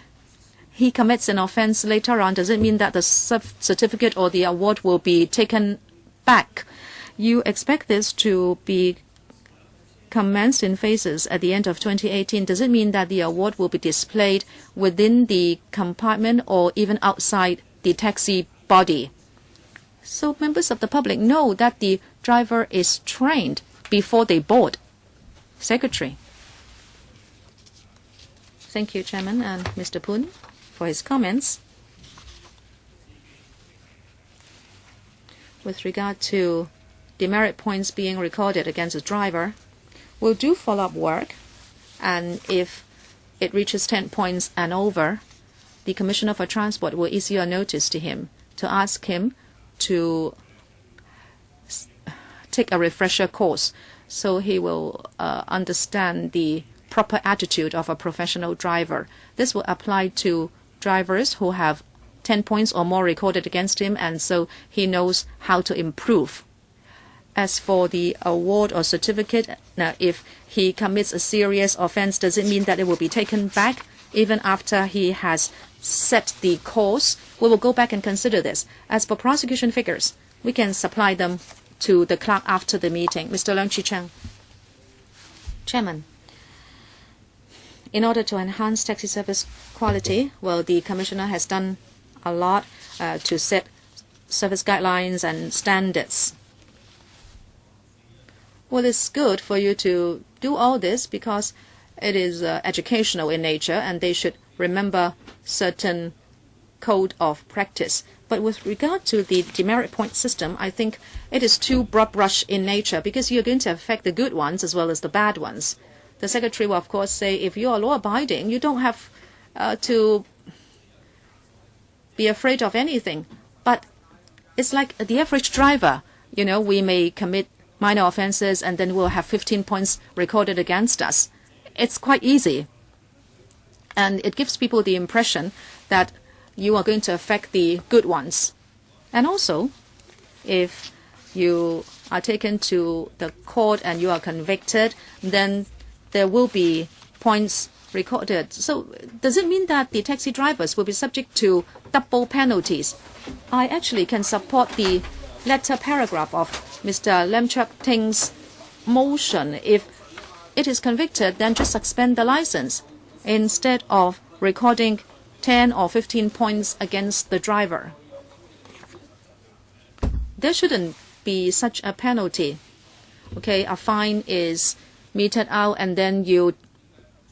he commits an offense later on? Does it mean that the certificate or the award will be taken back? You expect this to be commenced in phases at the end of 2018. Does it mean that the award will be displayed within the compartment or even outside the taxi body? So members of the public know that the driver is trained before they board. Secretary. Thank you, Chairman, and Mr. Poon for his comments. With regard to demerit points being recorded against a driver, we'll do follow-up work, and if it reaches 10 points and over, the Commissioner for Transport will issue a notice to him to ask him to take a refresher course so he will understand the proper attitude of a professional driver. This will apply to drivers who have 10 points or more recorded against him, and so he knows how to improve. As for the award or certificate, now if he commits a serious offense, does it mean that it will be taken back even after he has set the course? We will go back and consider this. As for prosecution figures, we can supply them to the clerk after the meeting. Mr. Leung Chi-Chang. Chairman, in order to enhance taxi service quality, well, the Commissioner has done a lot to set service guidelines and standards. Well, it's good for you to do all this because it is educational in nature, and they should remember certain code of practice. But with regard to the demerit point system, I think it is too broad brush in nature because you're going to affect the good ones as well as the bad ones. The Secretary will, of course, say if you are law-abiding, you don't have to be afraid of anything. But it's like the average driver. You know, we may commit minor offenses and then we'll have 15 points recorded against us. It's quite easy. And it gives people the impression that you are going to affect the good ones. And also, if you are taken to the court and you are convicted, then there will be points recorded. So does it mean that the taxi drivers will be subject to double penalties? I actually can support the latter paragraph of Mr. Lam Cheuk Ting's motion. If it is convicted, then just suspend the license instead of recording 10 or 15 points against the driver. There shouldn't be such a penalty. Okay, a fine is meted out and then you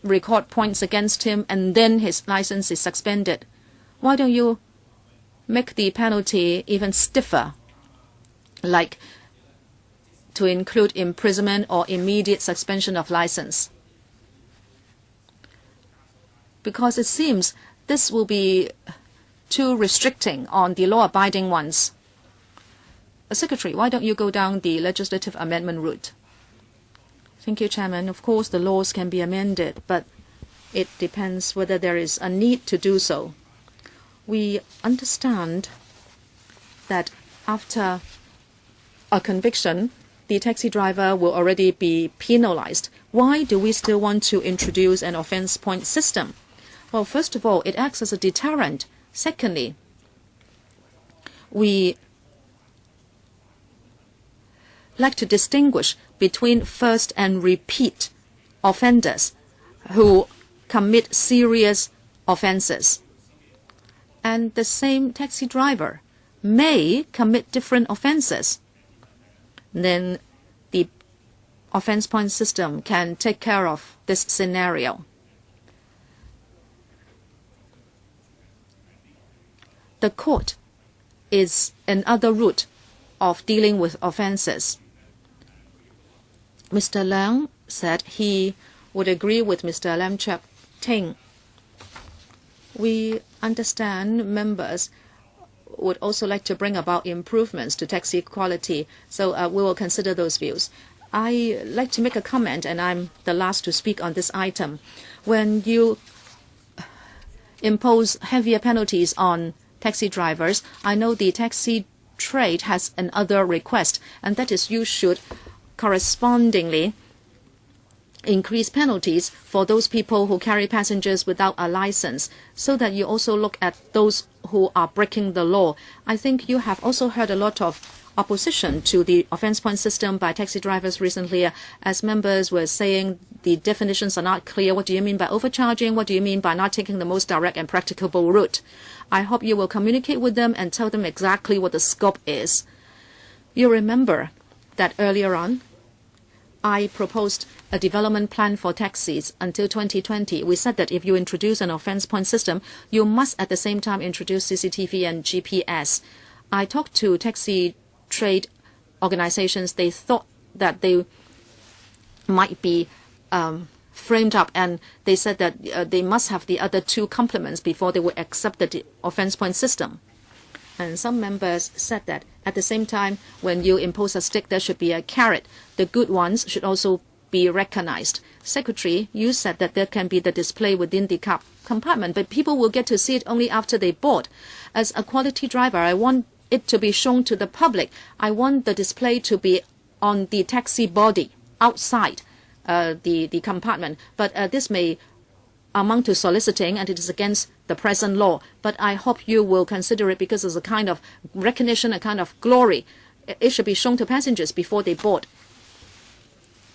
record points against him and then his license is suspended. Why don't you make the penalty even stiffer, like to include imprisonment or immediate suspension of license? Because it seems this will be too restricting on the law-abiding ones. Secretary, why don't you go down the legislative amendment route? Thank you, Chairman. Of course, the laws can be amended, but it depends whether there is a need to do so. We understand that after a conviction, the taxi driver will already be penalized. Why do we still want to introduce an offense point system? Well, first of all, it acts as a deterrent. Secondly, we like to distinguish between first and repeat offenders. who commit serious offenses. And the same taxi driver may commit different offenses. Then the offense point system can take care of this scenario. The court is another route of dealing with offenses. Mr. Leung said he would agree with Mr. Lam Cheuk Ting. We understand members would also like to bring about improvements to taxi quality, so we will consider those views. I like to make a comment, and I'm the last to speak on this item. When you impose heavier penalties on taxi drivers, I know the taxi trade has another request, and that is you should correspondingly increase penalties for those people who carry passengers without a license, so that you also look at those who are breaking the law. I think you have also heard a lot of opposition to the offense point system by taxi drivers recently, as members were saying the definitions are not clear. What do you mean by overcharging? What do you mean by not taking the most direct and practicable route? I hope you will communicate with them and tell them exactly what the scope is. You remember that earlier on, I proposed a development plan for taxis until 2020. We said that if you introduce an offense point system, you must at the same time introduce CCTV and GPS. I talked to taxi trade organizations. They thought that they might be framed up, and they said that they must have the other two complements before they would accept the offense point system. And some members said that at the same time, when you impose a stick, there should be a carrot. The good ones should also be recognized. Secretary, you said that there can be the display within the compartment, but people will get to see it only after they board. As a quality driver, I want it to be shown to the public. I want the display to be on the taxi body outside the compartment. But this may amount to soliciting, and it is against the present law. But I hope you will consider it, because it's a kind of recognition, a kind of glory. It should be shown to passengers before they board.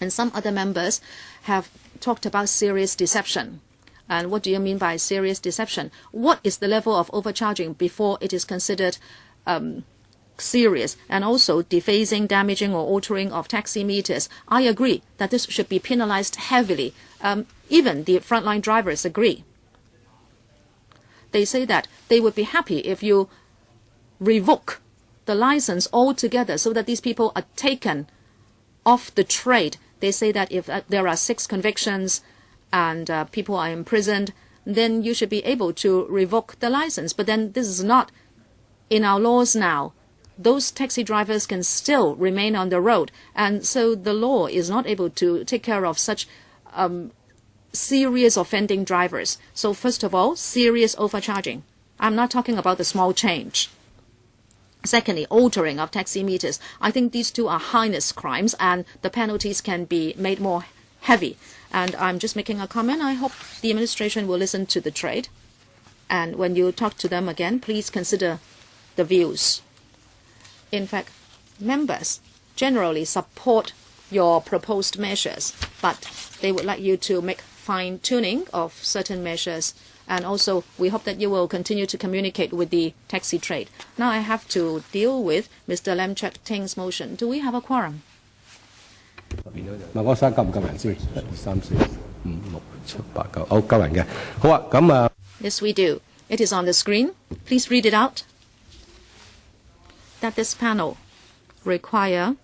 And some other members have talked about serious deception. And what do you mean by serious deception? What is the level of overcharging before it is considered serious? And also defacing, damaging, or altering of taxi meters. I agree that this should be penalized heavily. Even the frontline drivers agree. They say that they would be happy if you revoke the license altogether, so that these people are taken off the trade. They say that if there are 6 convictions and people are imprisoned, then you should be able to revoke the license. But then this is not in our laws now. Those taxi drivers can still remain on the road, and so the law is not able to take care of such serious offending drivers. So first of all, serious overcharging. I'm not talking about the small change. Secondly, altering of taxi meters. I think these two are heinous crimes, and the penalties can be made more heavy. And I'm just making a comment. I hope the administration will listen to the trade. And when you talk to them again, please consider the views. In fact, members generally support your proposed measures, but they would like you to make fine-tuning of certain measures. And also, we hope that you will continue to communicate with the taxi trade. Now I have to deal with Mr. Lam Cheuk Ting's motion. Do we have a quorum? Yes, we do. It is on the screen. Please read it out. That this panel require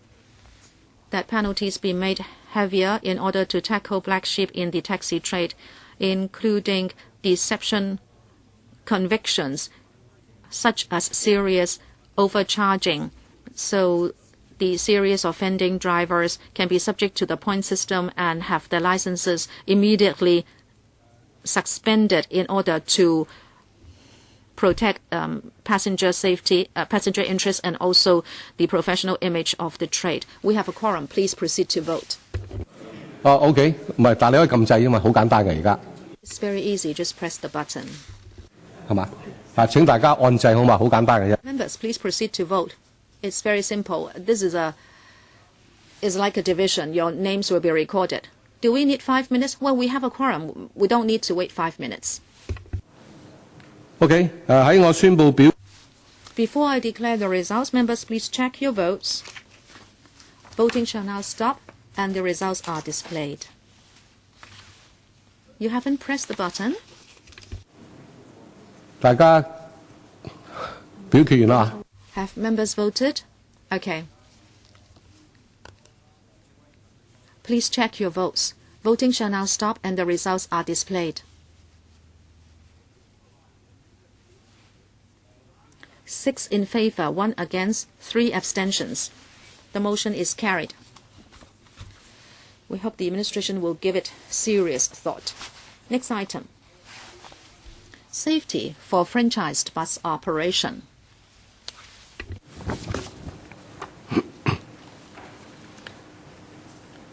that penalties be made heavier in order to tackle black sheep in the taxi trade, including deception convictions, such as serious overcharging. So the serious offending drivers can be subject to the point system and have their licenses immediately suspended in order to protect passenger safety, passenger interests, and also the professional image of the trade. We have a quorum. Please proceed to vote. OK， 唔係，但你可以撳掣啊嘛，好簡單嘅而家。It's very easy. Just press the button. 係嘛？請大家按掣好嘛，好簡單嘅啫。Members, please proceed to vote. It's very simple. This is like a division. Your names will be recorded. Do we need 5 minutes? Well, we have a quorum. We don't need to wait 5 minutes. OK， 喺我宣佈表。 Before I declare the results, members, please check your votes. Voting shall now stop, and the results are displayed. You haven't pressed the button. 大家表決完啦。 Have members voted? Okay. Please check your votes. Voting shall now stop, and the results are displayed. 6 in favor, 1 against, 3 abstentions. The motion is carried. We hope the administration will give it serious thought. Next item. Safety for franchised bus operation.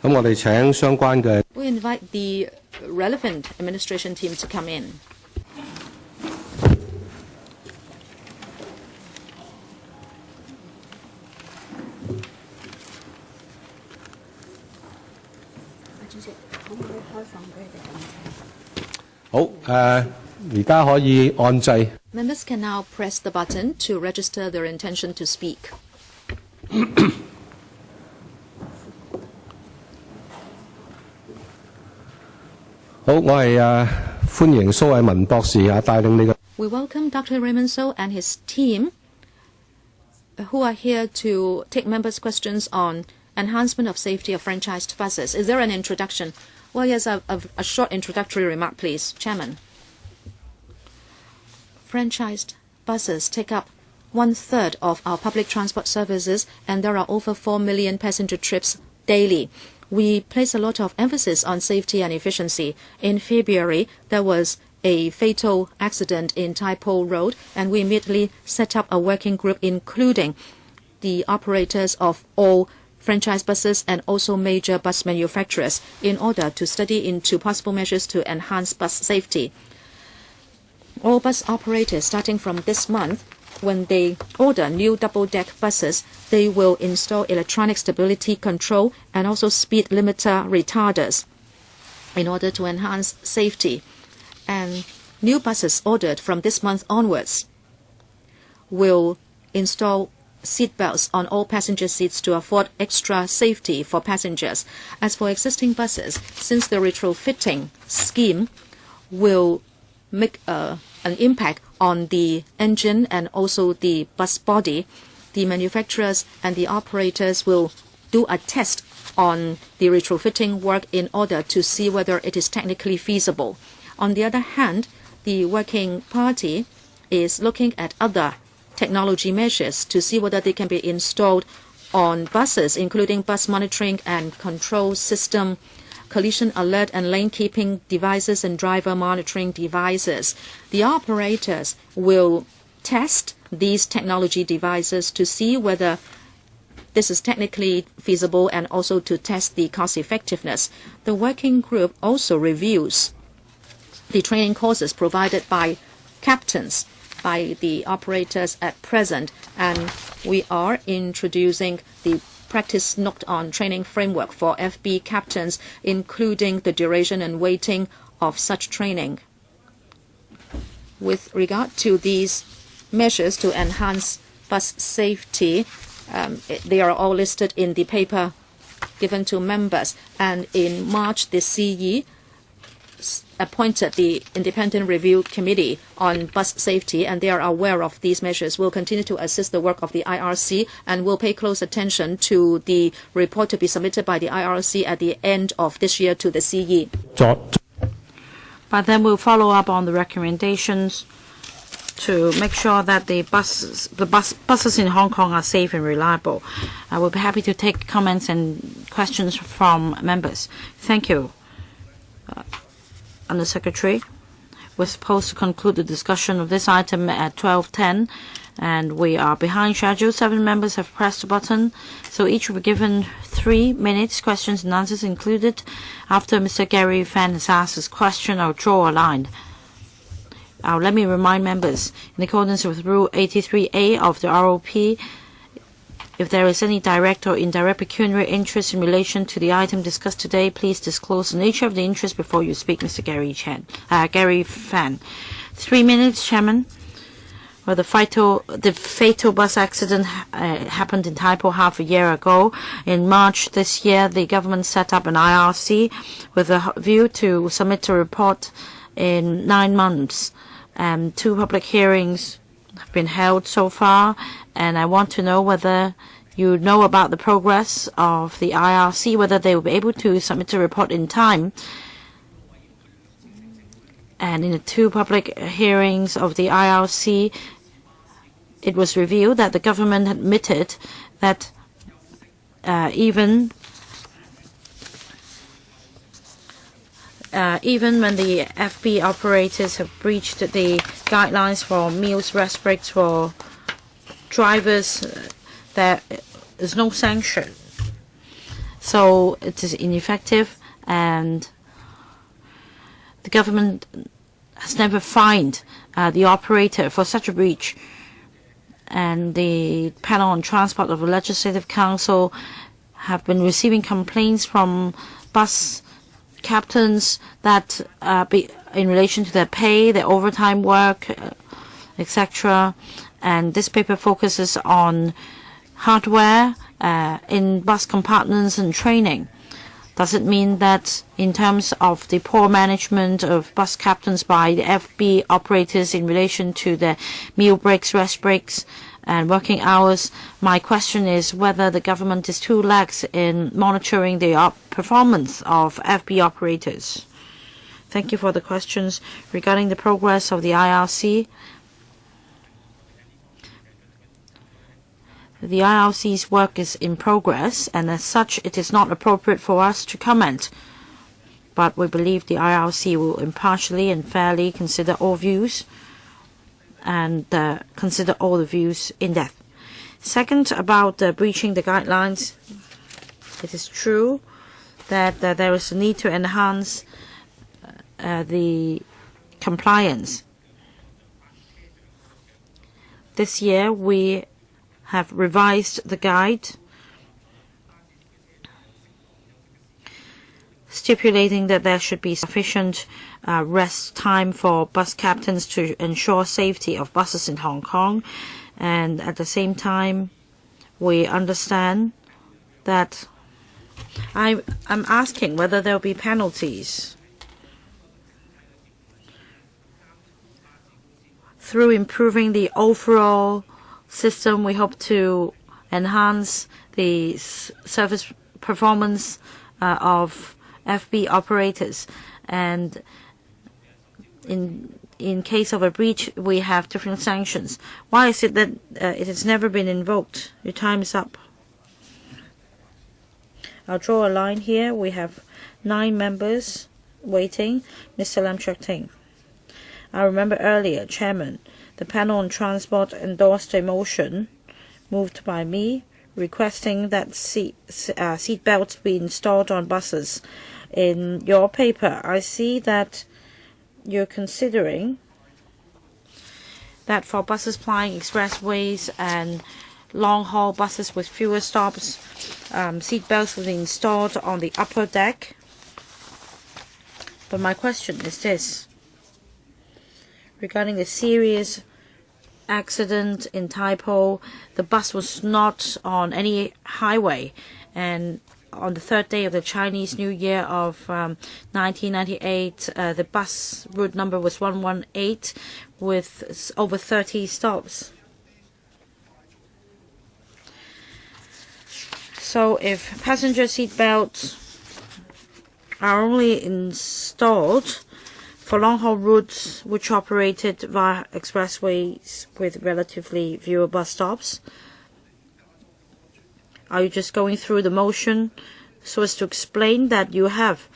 We invite the relevant administration team to come in. Members can now press the button to register their intention to speak. 好，我係歡迎蘇偉文博士帶領你嘅。We welcome Dr. Raymond So and his team who are here to take members' questions on enhancement of safety of franchised buses. Is there an introduction? Well, yes, a short introductory remark, please. Chairman. Franchised buses take up 1/3 of our public transport services, and there are over 4 million passenger trips daily. We place a lot of emphasis on safety and efficiency. In February, there was a fatal accident in Tai Po Road, and we immediately set up a working group including the operators of all franchise buses and also major bus manufacturers in order to study into possible measures to enhance bus safety. All bus operators starting from this month, when they order new double-deck buses, they will install electronic stability control and also speed limiter retarders in order to enhance safety. And new buses ordered from this month onwards will install seat belts on all passenger seats to afford extra safety for passengers. As for existing buses, since the retrofitting scheme will make an impact on the engine and also the bus body, the manufacturers and the operators will do a test on the retrofitting work in order to see whether it is technically feasible. On the other hand, the working party is looking at other technology measures to see whether they can be installed on buses, including bus monitoring and control system, collision alert and lane keeping devices, and driver monitoring devices. The operators will test these technology devices to see whether this is technically feasible and also to test the cost effectiveness. The working group also reviews the training courses provided by captains, by the operators at present, and we are introducing the practice note on training framework for FB captains, including the duration and weighting of such training. With regard to these measures to enhance bus safety, they are all listed in the paper given to members. And in March, the CE appointed the Independent Review Committee on Bus Safety, and they are aware of these measures. We'll continue to assist the work of the IRC, and will pay close attention to the report to be submitted by the IRC at the end of this year to the CE. But then we'll follow up on the recommendations to make sure that the buses in Hong Kong are safe and reliable. I will be happy to take comments and questions from members. Thank you. Under Secretary, we're supposed to conclude the discussion of this item at 12:10, and we are behind schedule. 7 members have pressed the button, so each will be given 3 minutes, questions and answers included. After Mr. Gary Fan has asked his question, I'll draw a line. Now, let me remind members, in accordance with Rule 83A of the ROP, If there is any direct or indirect pecuniary interest in relation to the item discussed today, please disclose the nature of the interest before you speak, Mr. Gary Fan. 3 minutes, Chairman. Well, the fatal bus accident happened in Taipo half a year ago. In March this year, the government set up an IRC with a view to submit a report in 9 months. 2 public hearings have been held so far, and I want to know whether you know about the progress of the IRC, whether they will be able to submit a report in time. And in the 2 public hearings of the IRC, it was revealed that the government admitted that even when the FB operators have breached the guidelines for meals rest breaks for drivers, there is no sanction. So it is ineffective, and the government has never fined the operator for such a breach. And the panel on transport of the Legislative Council have been receiving complaints from bus captains that in relation to their pay, their overtime work, etc. And this paper focuses on hardware in bus compartments and training. Does it mean that in terms of the poor management of bus captains by the FB operators in relation to the meal breaks, rest breaks, and working hours, my question is whether the government is too lax in monitoring the performance of FB operators? Thank you for the questions. Regarding the progress of the IRC, the IRC's work is in progress, and as such, it is not appropriate for us to comment. But we believe the IRC will impartially and fairly consider all views and consider all the views in depth. Second, about breaching the guidelines, it is true that there is a need to enhance the compliance. This year, we have revised the guide, stipulating that there should be sufficient rest time for bus captains to ensure safety of buses in Hong Kong. And at the same time, we understand that I'm asking whether there will be penalties. Through improving the overall system, we hope to enhance the service performance of FB operators, and in case of a breach, we have different sanctions. Why is it that it has never been invoked? Your time is up. I'll draw a line here. We have 9 members waiting. Mr. Lam Cheuk Ting. I remember earlier, Chairman, the panel on transport endorsed a motion moved by me requesting that seat belts be installed on buses. In your paper, I see that you're considering that for buses plying expressways and long-haul buses with fewer stops, seat belts will be installed on the upper deck. But my question is this. Regarding the serious accident in Taipo, the bus was not on any highway, and on the 3rd day of the Chinese New Year of 1998, the bus route number was 118 with over 30 stops. So if passenger seat belts are only installed for long-haul routes which operated via expressways with relatively fewer bus stops, are you just going through the motion so as to explain that you have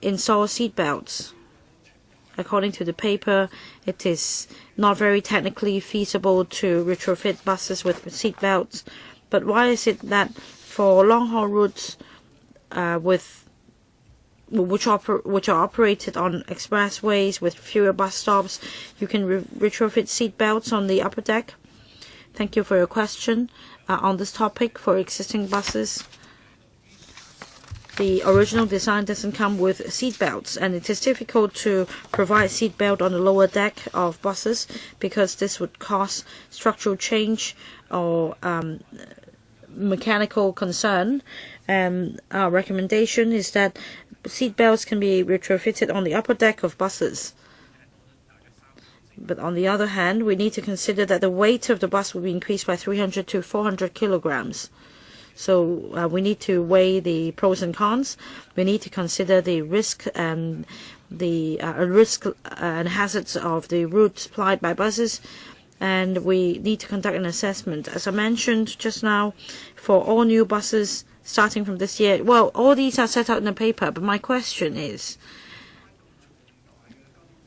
installed seat belts? According to the paper, it is not very technically feasible to retrofit buses with seat belts. But why is it that for long-haul routes which are operated on expressways with fewer bus stops, you can retrofit seat belts on the upper deck? Thank you for your question on this topic for existing buses. The original design doesn't come with seat belts, and it is difficult to provide seat belt on the lower deck of buses because this would cause structural change or mechanical concern. And our recommendation is that seat belts can be retrofitted on the upper deck of buses. But on the other hand, we need to consider that the weight of the bus will be increased by 300 to 400 kilograms. So we need to weigh the pros and cons. We need to consider the risk and the and hazards of the routes plied by buses, and we need to conduct an assessment. As I mentioned just now, for all new buses starting from this year, well, all these are set out in the paper. But my question is,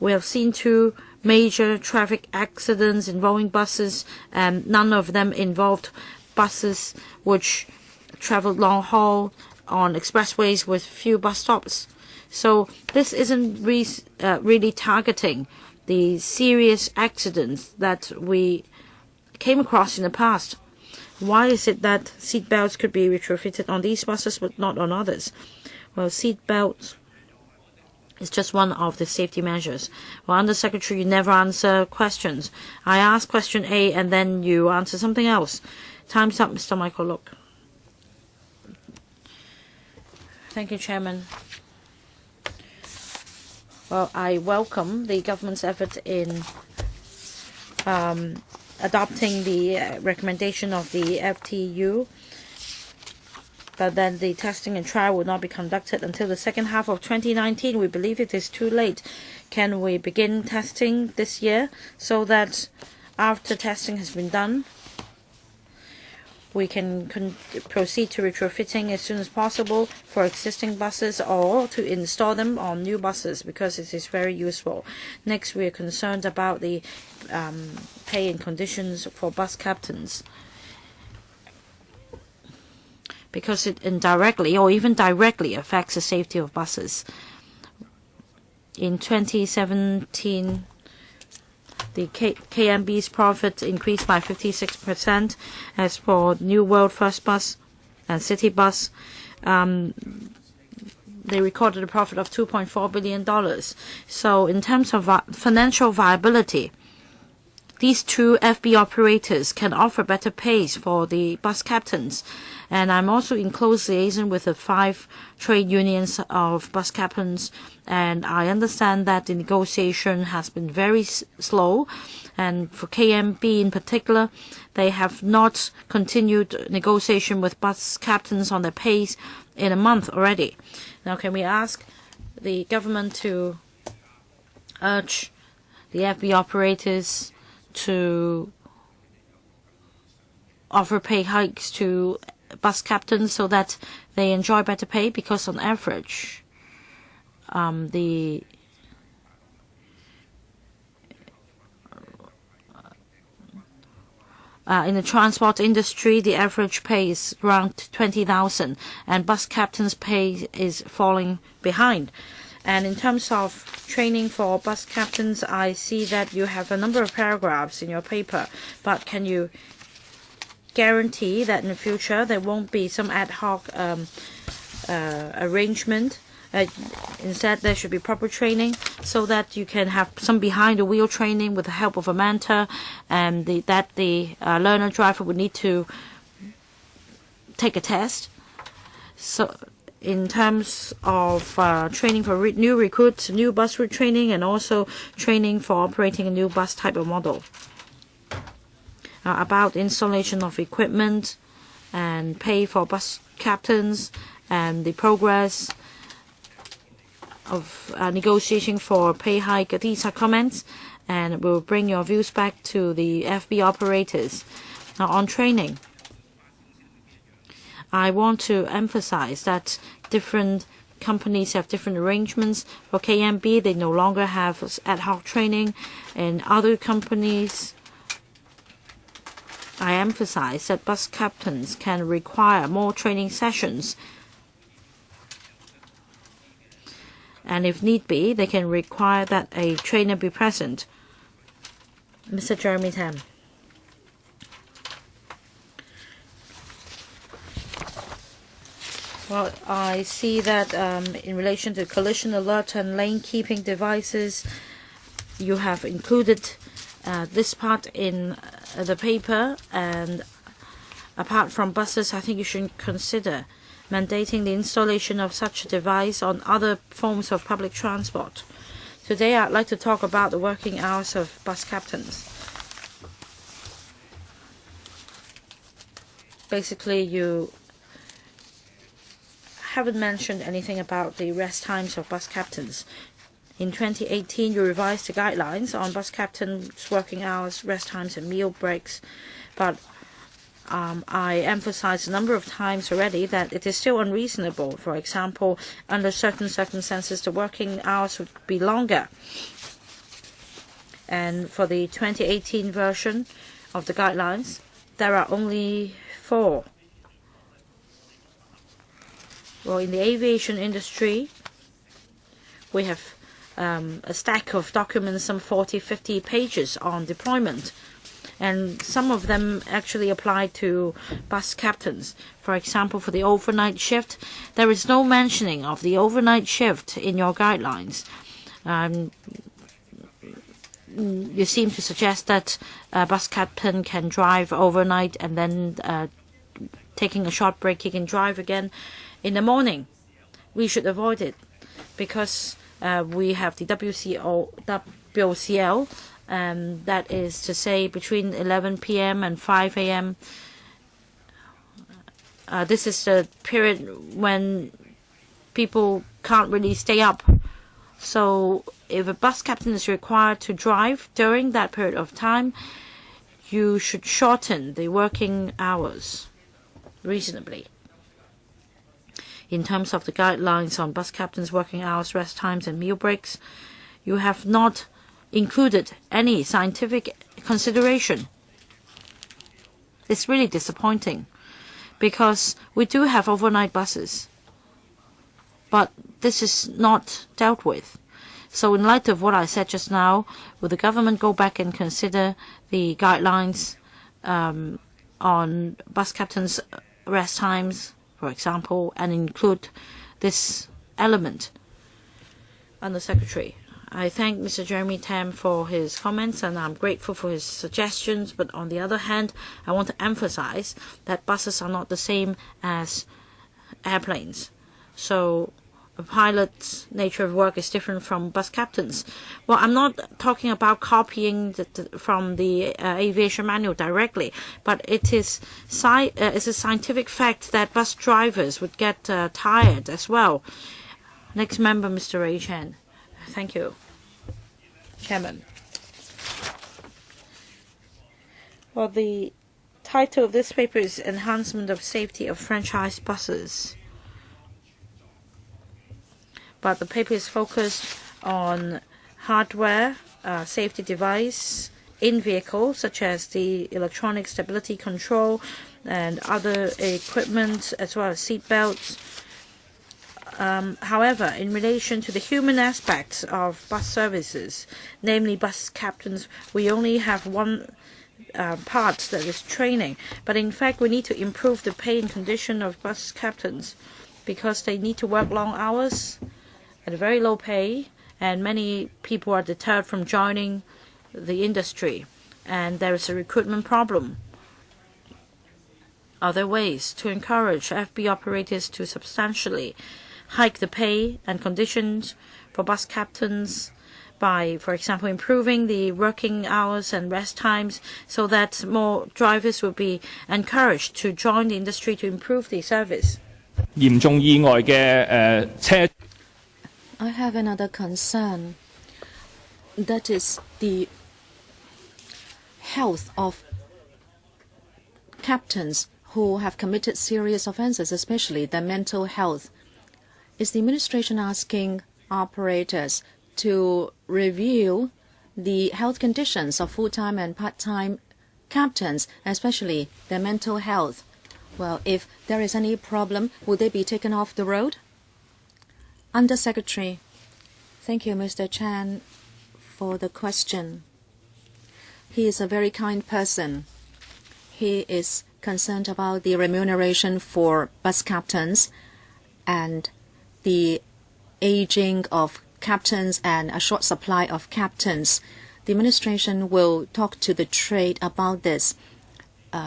we have seen 2 major traffic accidents involving buses, and none of them involved buses which traveled long haul on expressways with few bus stops. So this isn't really targeting the serious accidents that we came across in the past. Why is it that seat belts could be retrofitted on these buses but not on others? Well, seat belts is just one of the safety measures. Well, Undersecretary, you never answer questions. I ask question A and then you answer something else. Time's up, Mr. Michael Look. Thank you, Chairman. Well, I welcome the government's effort in adopting the recommendation of the FTU, but then the testing and trial will not be conducted until the second half of 2019. We believe it is too late. Can we begin testing this year so that after testing has been done, we can proceed to retrofitting as soon as possible for existing buses or to install them on new buses because it is very useful. Next, we are concerned about the pay and conditions for bus captains, because it indirectly or even directly affects the safety of buses. In 2017, the KMB's profit increased by 56%. As for New World First Bus and Citybus, they recorded a profit of $2.4 billion. So in terms of financial viability, these 2 FB operators can offer better pays for the bus captains. And I'm also in close liaison with the 5 trade unions of bus captains, and I understand that the negotiation has been very slow. And for KMB in particular, they have not continued negotiation with bus captains on their pays in a month already. Now, can we ask the government to urge the FB operators to offer pay hikes to bus captains so that they enjoy better pay? Because on average, in the transport industry, the average pay is around 20,000, and bus captains' pay is falling behind. And in terms of training for bus captains, I see that you have a number of paragraphs in your paper, but can you guarantee that in the future there won't be some ad hoc arrangement? Instead, there should be proper training so that you can have some behind-the-wheel training with the help of a mentor, and that the learner driver would need to take a test. So in terms of training for new recruits, new bus route training, and also training for operating a new bus type of model. About installation of equipment and pay for bus captains and the progress of negotiation for pay hike. These are comments, and we'll bring your views back to the FB operators. Now, on training, I want to emphasize that different companies have different arrangements. For KMB, they no longer have ad hoc training. In other companies, I emphasize that bus captains can require more training sessions, and if need be, they can require that a trainer be present. Mr. Jeremy Tam. Well, I see that in relation to collision alert and lane keeping devices, you have included this part in the paper, and apart from buses, I think you should consider mandating the installation of such a device on other forms of public transport. Today, I'd like to talk about the working hours of bus captains. Basically, you haven't mentioned anything about the rest times of bus captains. In 2018, you revised the guidelines on bus captains' working hours, rest times, and meal breaks, but I emphasized a number of times already that it is still unreasonable. For example, under certain circumstances, the working hours would be longer. And for the 2018 version of the guidelines, there are only 4. Well, in the aviation industry, we have a stack of documents, some 40, 50 pages on deployment. And some of them actually apply to bus captains. For example, for the overnight shift, there is no mentioning of the overnight shift in your guidelines. You seem to suggest that a bus captain can drive overnight and then taking a short break, he can drive again in the morning. We should avoid it because we have the WCL, that is to say between 11 p.m. and 5 a.m. This is the period when people can't really stay up. So if a bus captain is required to drive during that period of time, you should shorten the working hours reasonably. In terms of the guidelines on bus captains' working hours, rest times, and meal breaks, you have not included any scientific consideration. It's really disappointing because we do have overnight buses, but this is not dealt with. So in light of what I said just now, will the government go back and consider the guidelines on bus captains' rest times, for example, and include this element? Under Secretary, I thank Mr. Jeremy Tam for his comments, and I'm grateful for his suggestions. But on the other hand, I want to emphasize that buses are not the same as airplanes. So a pilot's nature of work is different from bus captains. Well, I'm not talking about copying from the aviation manual directly, but it is it's a scientific fact that bus drivers would get tired as well. Next member, Mr. Ray Chen. Thank you, Chairman. Well, the title of this paper is Enhancement of Safety of Franchise Buses. But the paper is focused on hardware, safety device in vehicles, such as the electronic stability control and other equipment, as well as seat belts. However, in relation to the human aspects of bus services, namely bus captains, we only have one part, that is training. But in fact, we need to improve the pay and condition of bus captains because they need to work long hours at a very low pay, and many people are deterred from joining the industry, and there is a recruitment problem. Are there ways to encourage FB operators to substantially hike the pay and conditions for bus captains by, for example, improving the working hours and rest times so that more drivers will be encouraged to join the industry to improve the service? I have another concern. That is the health of captains who have committed serious offenses, especially their mental health. Is the administration asking operators to review the health conditions of full-time and part-time captains, especially their mental health? Well, if there is any problem, will they be taken off the road? Under Secretary. Thank you, Mr. Chan, for the question. He is a very kind person. He is concerned about the remuneration for bus captains, and the aging of captains and a short supply of captains. The administration will talk to the trade about this.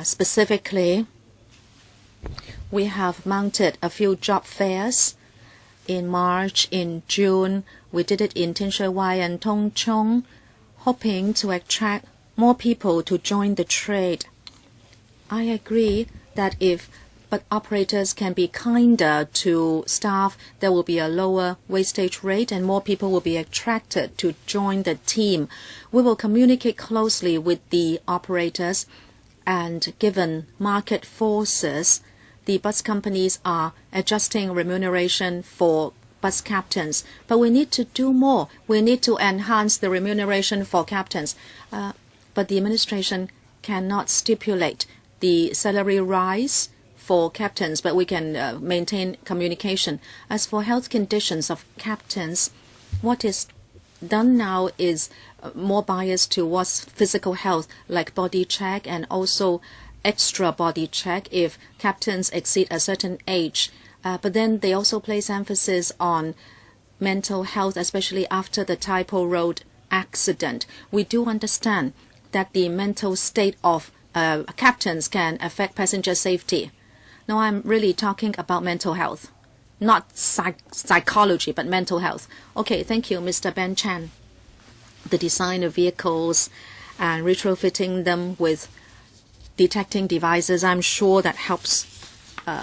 Specifically, we have mounted a few job fairs in March, in June. We did it in Tin Shui Wai and Tung Chung, hoping to attract more people to join the trade. I agree that if operators can be kinder to staff, there will be a lower wastage rate and more people will be attracted to join the team. We will communicate closely with the operators, and given market forces, the bus companies are adjusting remuneration for bus captains. But we need to do more. We need to enhance the remuneration for captains. But the administration cannot stipulate the salary rise for captains, but we can maintain communication. As for health conditions of captains, what is done now is more biased towards physical health, like body check and also extra body check if captains exceed a certain age. But then they also place emphasis on mental health, especially after the Tai Po Road accident. We do understand that the mental state of captains can affect passenger safety. Now I'm really talking about mental health, not psychology, but mental health. Okay, thank you, Mr. Ben Chan. The design of vehicles and retrofitting them with detecting devices, I'm sure that helps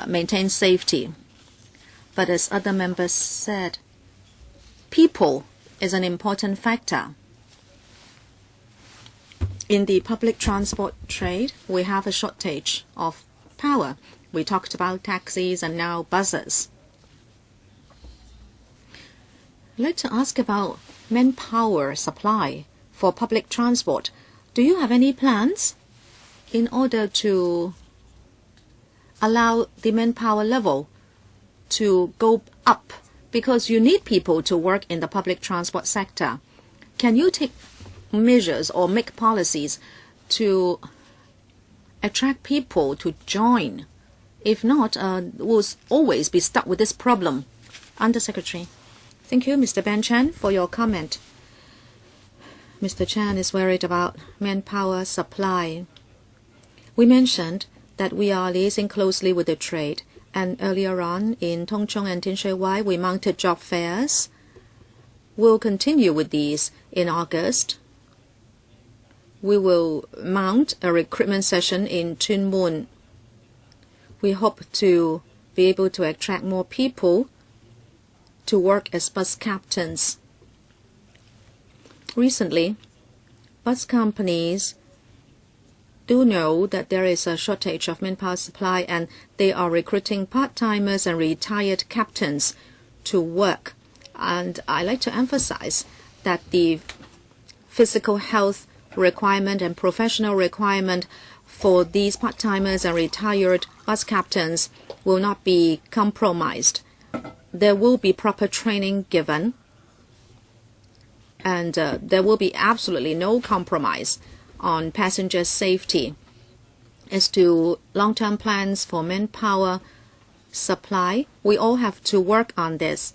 maintain safety. But as other members said, people is an important factor. In the public transport trade, we have a shortage of power. We talked about taxis and now buses. I'd like to ask about manpower supply for public transport. Do you have any plans in order to allow the manpower level to go up? Because you need people to work in the public transport sector. Can you take measures or make policies to attract people to join? If not, we'll always be stuck with this problem. Undersecretary. Thank you, Mr. Ben Chan, for your comment. Mr. Chan is worried about manpower supply. We mentioned that we are liaising closely with the trade, and earlier on in Tung Chung and Tin Shui Wai, we mounted job fairs. We'll continue with these in August. We will mount a recruitment session in Tuen Mun. We hope to be able to attract more people to work as bus captains. Recently, bus companies do know that there is a shortage of manpower supply, and they are recruiting part-timers and retired captains to work. And I like to emphasize that the physical health requirement and professional requirement for these part-timers and retired bus captains will not be compromised. There will be proper training given, and there will be absolutely no compromise on passenger safety. As to long-term plans for manpower supply, we all have to work on this.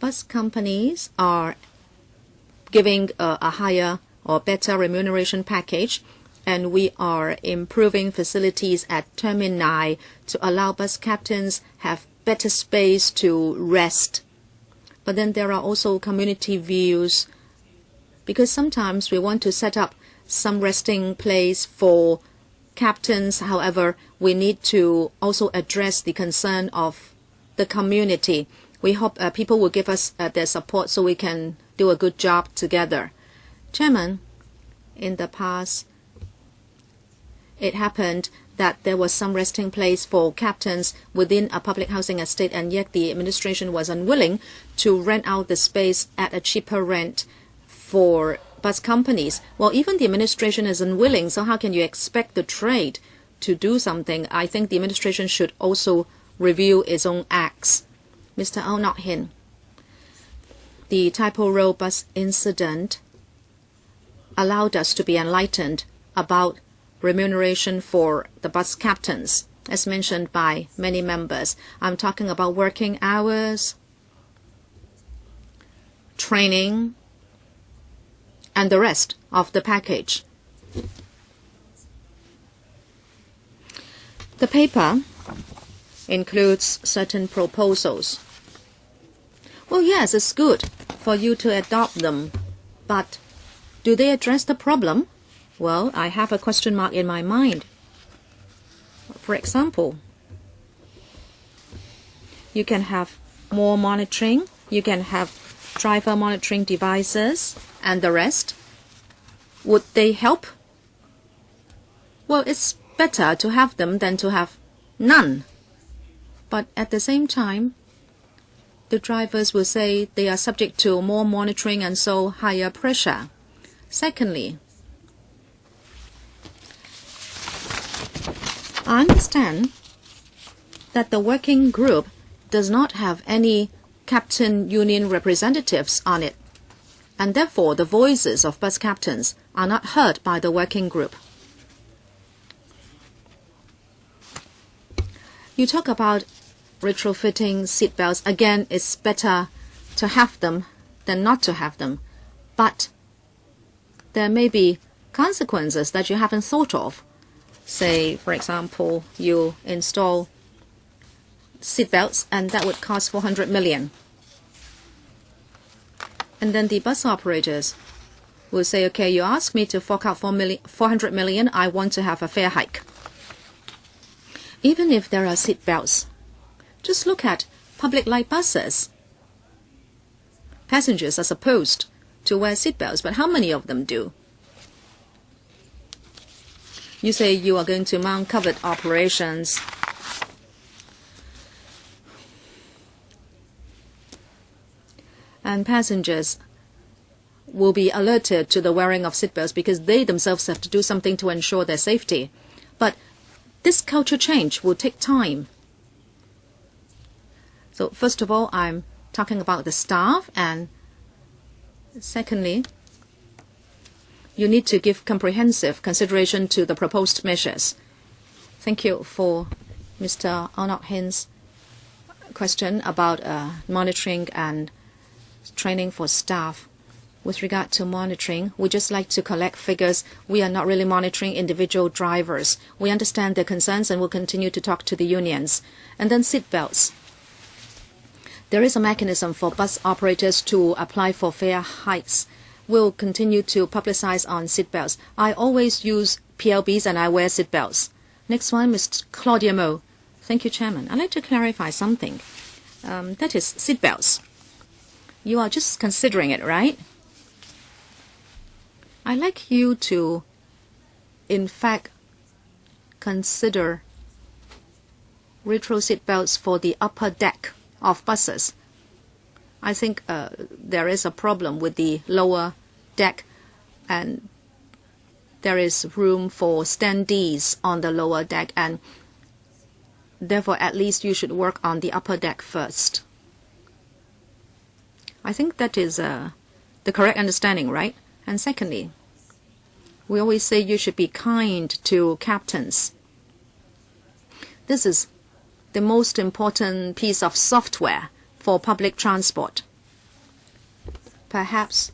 Bus companies are giving a higher or better remuneration package, and we are improving facilities at termini to allow bus captains have better space to rest. But then there are also community views, because sometimes we want to set up some resting place for captains. However, we need to also address the concern of the community. We hope people will give us their support so we can do a good job together. Chairman, in the past, it happened that there was some resting place for captains within a public housing estate, and yet the administration was unwilling to rent out the space at a cheaper rent for bus companies. Well, even the administration is unwilling, so how can you expect the trade to do something? I think the administration should also review its own acts. Mr. AU Nok-hin, the Tai Po Road bus incident allowed us to be enlightened about remuneration for the bus captains. as mentioned by many members. I'm talking about working hours, training, and the rest of the package. The paper includes certain proposals. Well, yes, it's good for you to adopt them, but do they address the problem? Well, I have a question mark in my mind. For example, you can have more monitoring, you can have driver monitoring devices, and the rest. Would they help? Well, it's better to have them than to have none. But at the same time, the drivers will say they are subject to more monitoring and so higher pressure. Secondly, I understand that the working group does not have any captain union representatives on it, and therefore the voices of bus captains are not heard by the working group. You talk about retrofitting seatbelts. Again, it's better to have them than not to have them. But there may be consequences that you haven't thought of. Say, for example, you install seatbelts and that would cost 400 million. And then the bus operators will say, okay, you asked me to fork out 400 million, I want to have a fare hike. Even if there are seatbelts, just look at public light buses. Passengers are supposed to wear seatbelts, but how many of them do? You say you are going to mount covered operations. And passengers will be alerted to the wearing of seatbelts because they themselves have to do something to ensure their safety. But this culture change will take time. So first of all, I'm talking about the staff, and secondly, you need to give comprehensive consideration to the proposed measures. Thank you for Mr. AU Nok-hin's question about monitoring and training for staff. With regard to monitoring, we just like to collect figures. We are not really monitoring individual drivers. We understand their concerns and will continue to talk to the unions. And then seatbelts. There is a mechanism for bus operators to apply for fare hikes. We'll continue to publicize on seatbelts. I always use PLBs and I wear seatbelts. Next one, Ms. Claudia Mo. Thank you, Chairman. I'd like to clarify something. That is seatbelts. You are just considering it, right? I'd like you to, in fact, consider retro seatbelts for the upper deck of buses. I think there is a problem with the lower deck, and there is room for standees on the lower deck, and therefore at least you should work on the upper deck first. I think that is the correct understanding, right? And secondly, we always say you should be kind to captains. This is the most important piece of software for public transport. Perhaps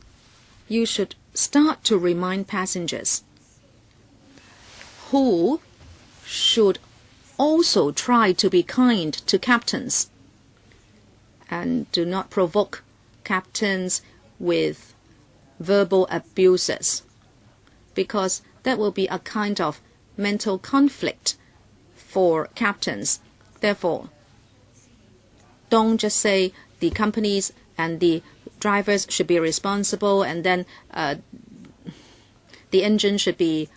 you should start to remind passengers who should also try to be kind to captains and do not provoke captains with verbal abuses, because that will be a kind of mental conflict for captains. Therefore, don't just say the companies and the drivers should be responsible and then the engine should be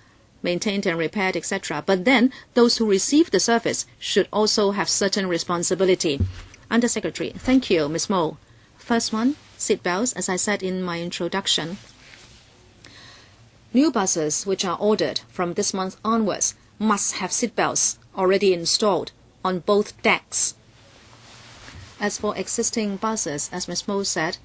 maintained and repaired, etc. But then those who receive the service should also have certain responsibility. Undersecretary, thank you, Ms. Mo. First one, seatbelts, as I said in my introduction. New buses which are ordered from this month onwards must have seatbelts already installed on both decks. As for existing buses, as Ms. Mo said,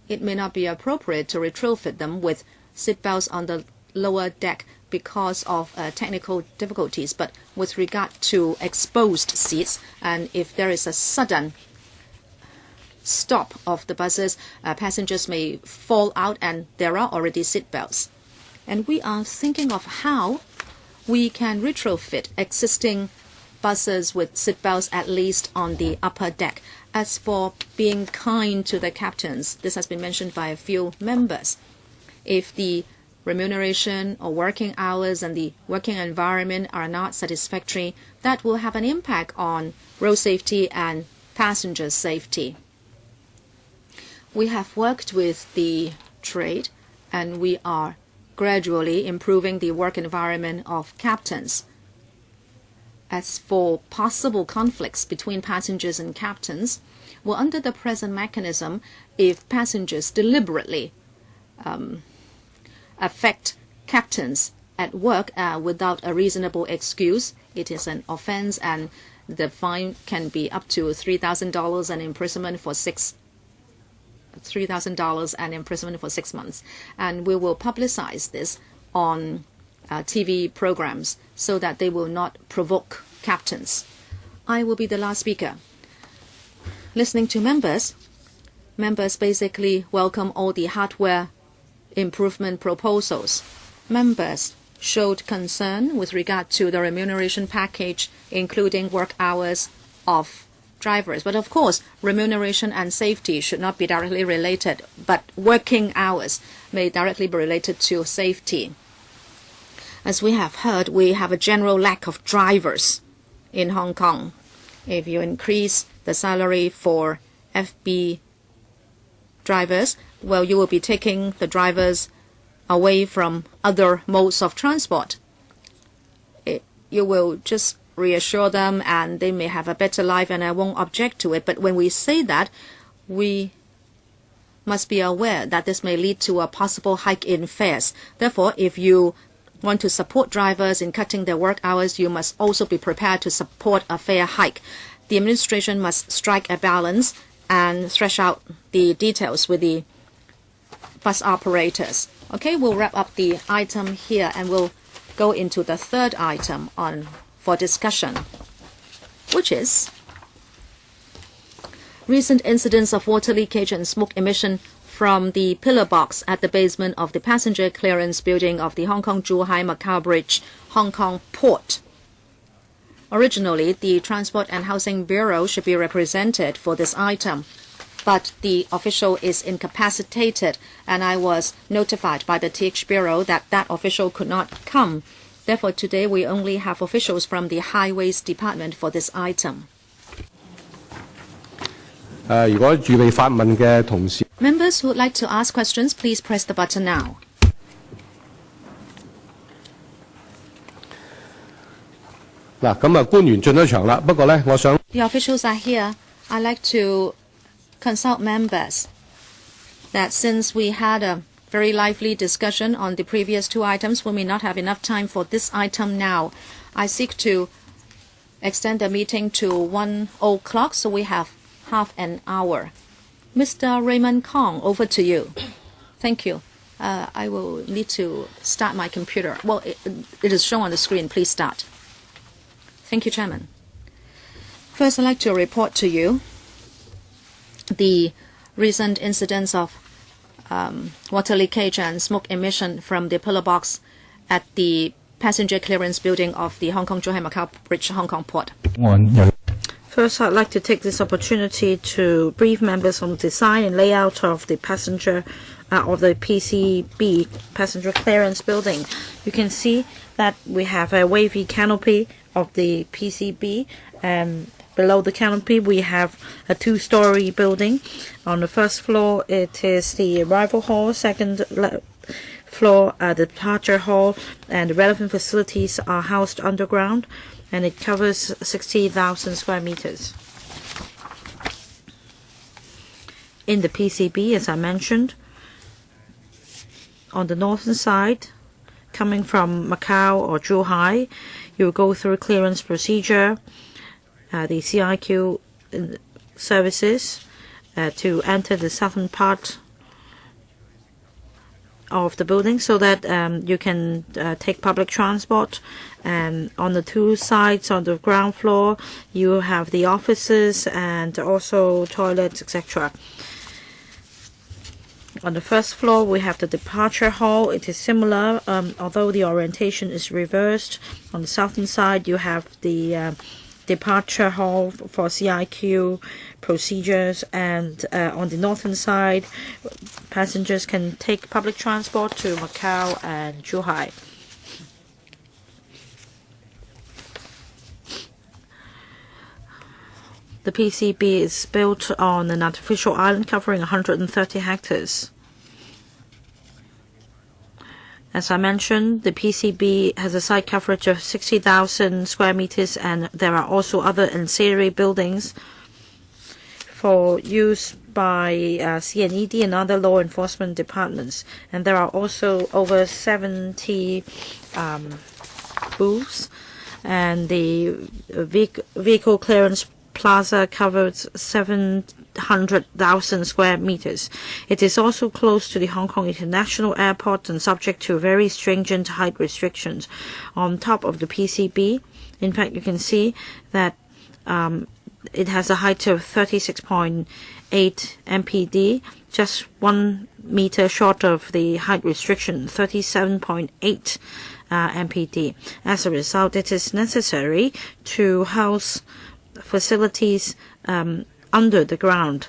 it may not be appropriate to retrofit them with seatbelts on the lower deck, because of technical difficulties, but with regard to exposed seats, and if there is a sudden stop of the buses, passengers may fall out, and there are already seat belts. And we are thinking of how we can retrofit existing buses with seat belts at least on the upper deck. As for being kind to the captains, this has been mentioned by a few members. If the remuneration or working hours and the working environment are not satisfactory, that will have an impact on road safety and passenger safety. We have worked with the trade, and we are gradually improving the work environment of captains. As for possible conflicts between passengers and captains, well, under the present mechanism, if passengers deliberately affect captains at work without a reasonable excuse, it is an offense, and the fine can be up to $3,000 and imprisonment for $3,000 and imprisonment for 6 months. And we will publicize this on TV programs so that they will not provoke captains. I will be the last speaker. Listening to members basically welcome all the hardware improvement proposals. Members showed concern with regard to the remuneration package, including work hours of drivers. But of course, remuneration and safety should not be directly related, but working hours may directly be related to safety. As we have heard, we have a general lack of drivers in Hong Kong. If you increase the salary for FB drivers, well, you will be taking the drivers away from other modes of transport. You will just reassure them and they may have a better life, and I won't object to it. But when we say that, we must be aware that this may lead to a possible hike in fares. Therefore, if you want to support drivers in cutting their work hours, you must also be prepared to support a fare hike. The administration must strike a balance and thresh out the details with the bus operators. Okay, we'll wrap up the item here and we'll go into the third item for discussion, which is recent incidents of water leakage and smoke emission from the pillar box at the basement of the passenger clearance building of the Hong Kong-Zhuhai-Macau Bridge, Hong Kong Port. Originally, the Transport and Housing Bureau should be represented for this item, but the official is incapacitated, and I was notified by the TH Bureau that that official could not come. Therefore, today we only have officials from the Highways Department for this item. 如果預備發問嘅同事 Members who would like to ask questions, please press the button now. 嗱，咁啊官員進咗場啦，不過咧，我想 The officials are here. I'd like to consult members that since we had a very lively discussion on the previous two items, we may not have enough time for this item now. I seek to extend the meeting to 1 o'clock, so we have half an hour. Mr. Raymond Kong, over to you. Thank you. I will need to start my computer. Well, it is shown on the screen. Please start. Thank you, Chairman. First, I'd like to report to you the recent incidents of water leakage and smoke emission from the pillar box at the passenger clearance building of the Hong Kong-Zhuhai-Macau Bridge, Hong Kong Port. First, I'd like to take this opportunity to brief members on the design and layout of the passenger of the PCB, passenger clearance building. You can see that we have a wavy canopy of the PCB, and below the canopy we have a two-story building. On the first floor it is the arrival hall, second floor the departure hall, and the relevant facilities are housed underground, and it covers 60,000 square meters. In the PCB, as I mentioned, on the northern side, coming from Macau or Zhuhai, you will go through clearance procedure, the CIQ services to enter the southern part of the building so that you can take public transport. And on the two sides, on the ground floor, you have the offices and also toilets, etc. On the first floor, we have the departure hall. It is similar, although the orientation is reversed. On the southern side, you have the departure hall for CIQ procedures, and on the northern side, passengers can take public transport to Macau and Zhuhai. The PCB is built on an artificial island covering 130 hectares. As I mentioned, the PCB has a site coverage of 60,000 square meters, and there are also other ancillary buildings for use by CNED and other law enforcement departments. And there are also over 70 booths, and the vehicle clearance plaza covers 700,000 square meters. It is also close to the Hong Kong International Airport and subject to very stringent height restrictions. On top of the PCB, in fact, you can see that it has a height of 36.8 mpd, just 1 meter short of the height restriction, 37.8 mpd. As a result, it is necessary to house facilities under the ground,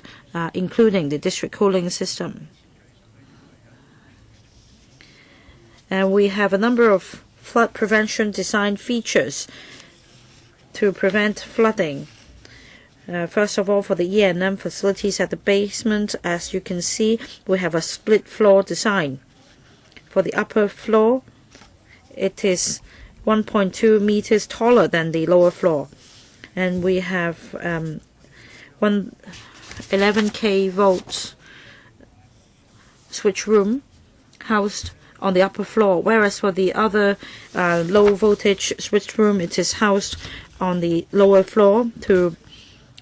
including the district cooling system. And we have a number of flood prevention design features to prevent flooding. First of all, for the E&M facilities at the basement, as you can see, we have a split floor design. For the upper floor, it is 1.2 meters taller than the lower floor. And we have 11K volt switch room housed on the upper floor, whereas for the other low voltage switch room, it is housed on the lower floor to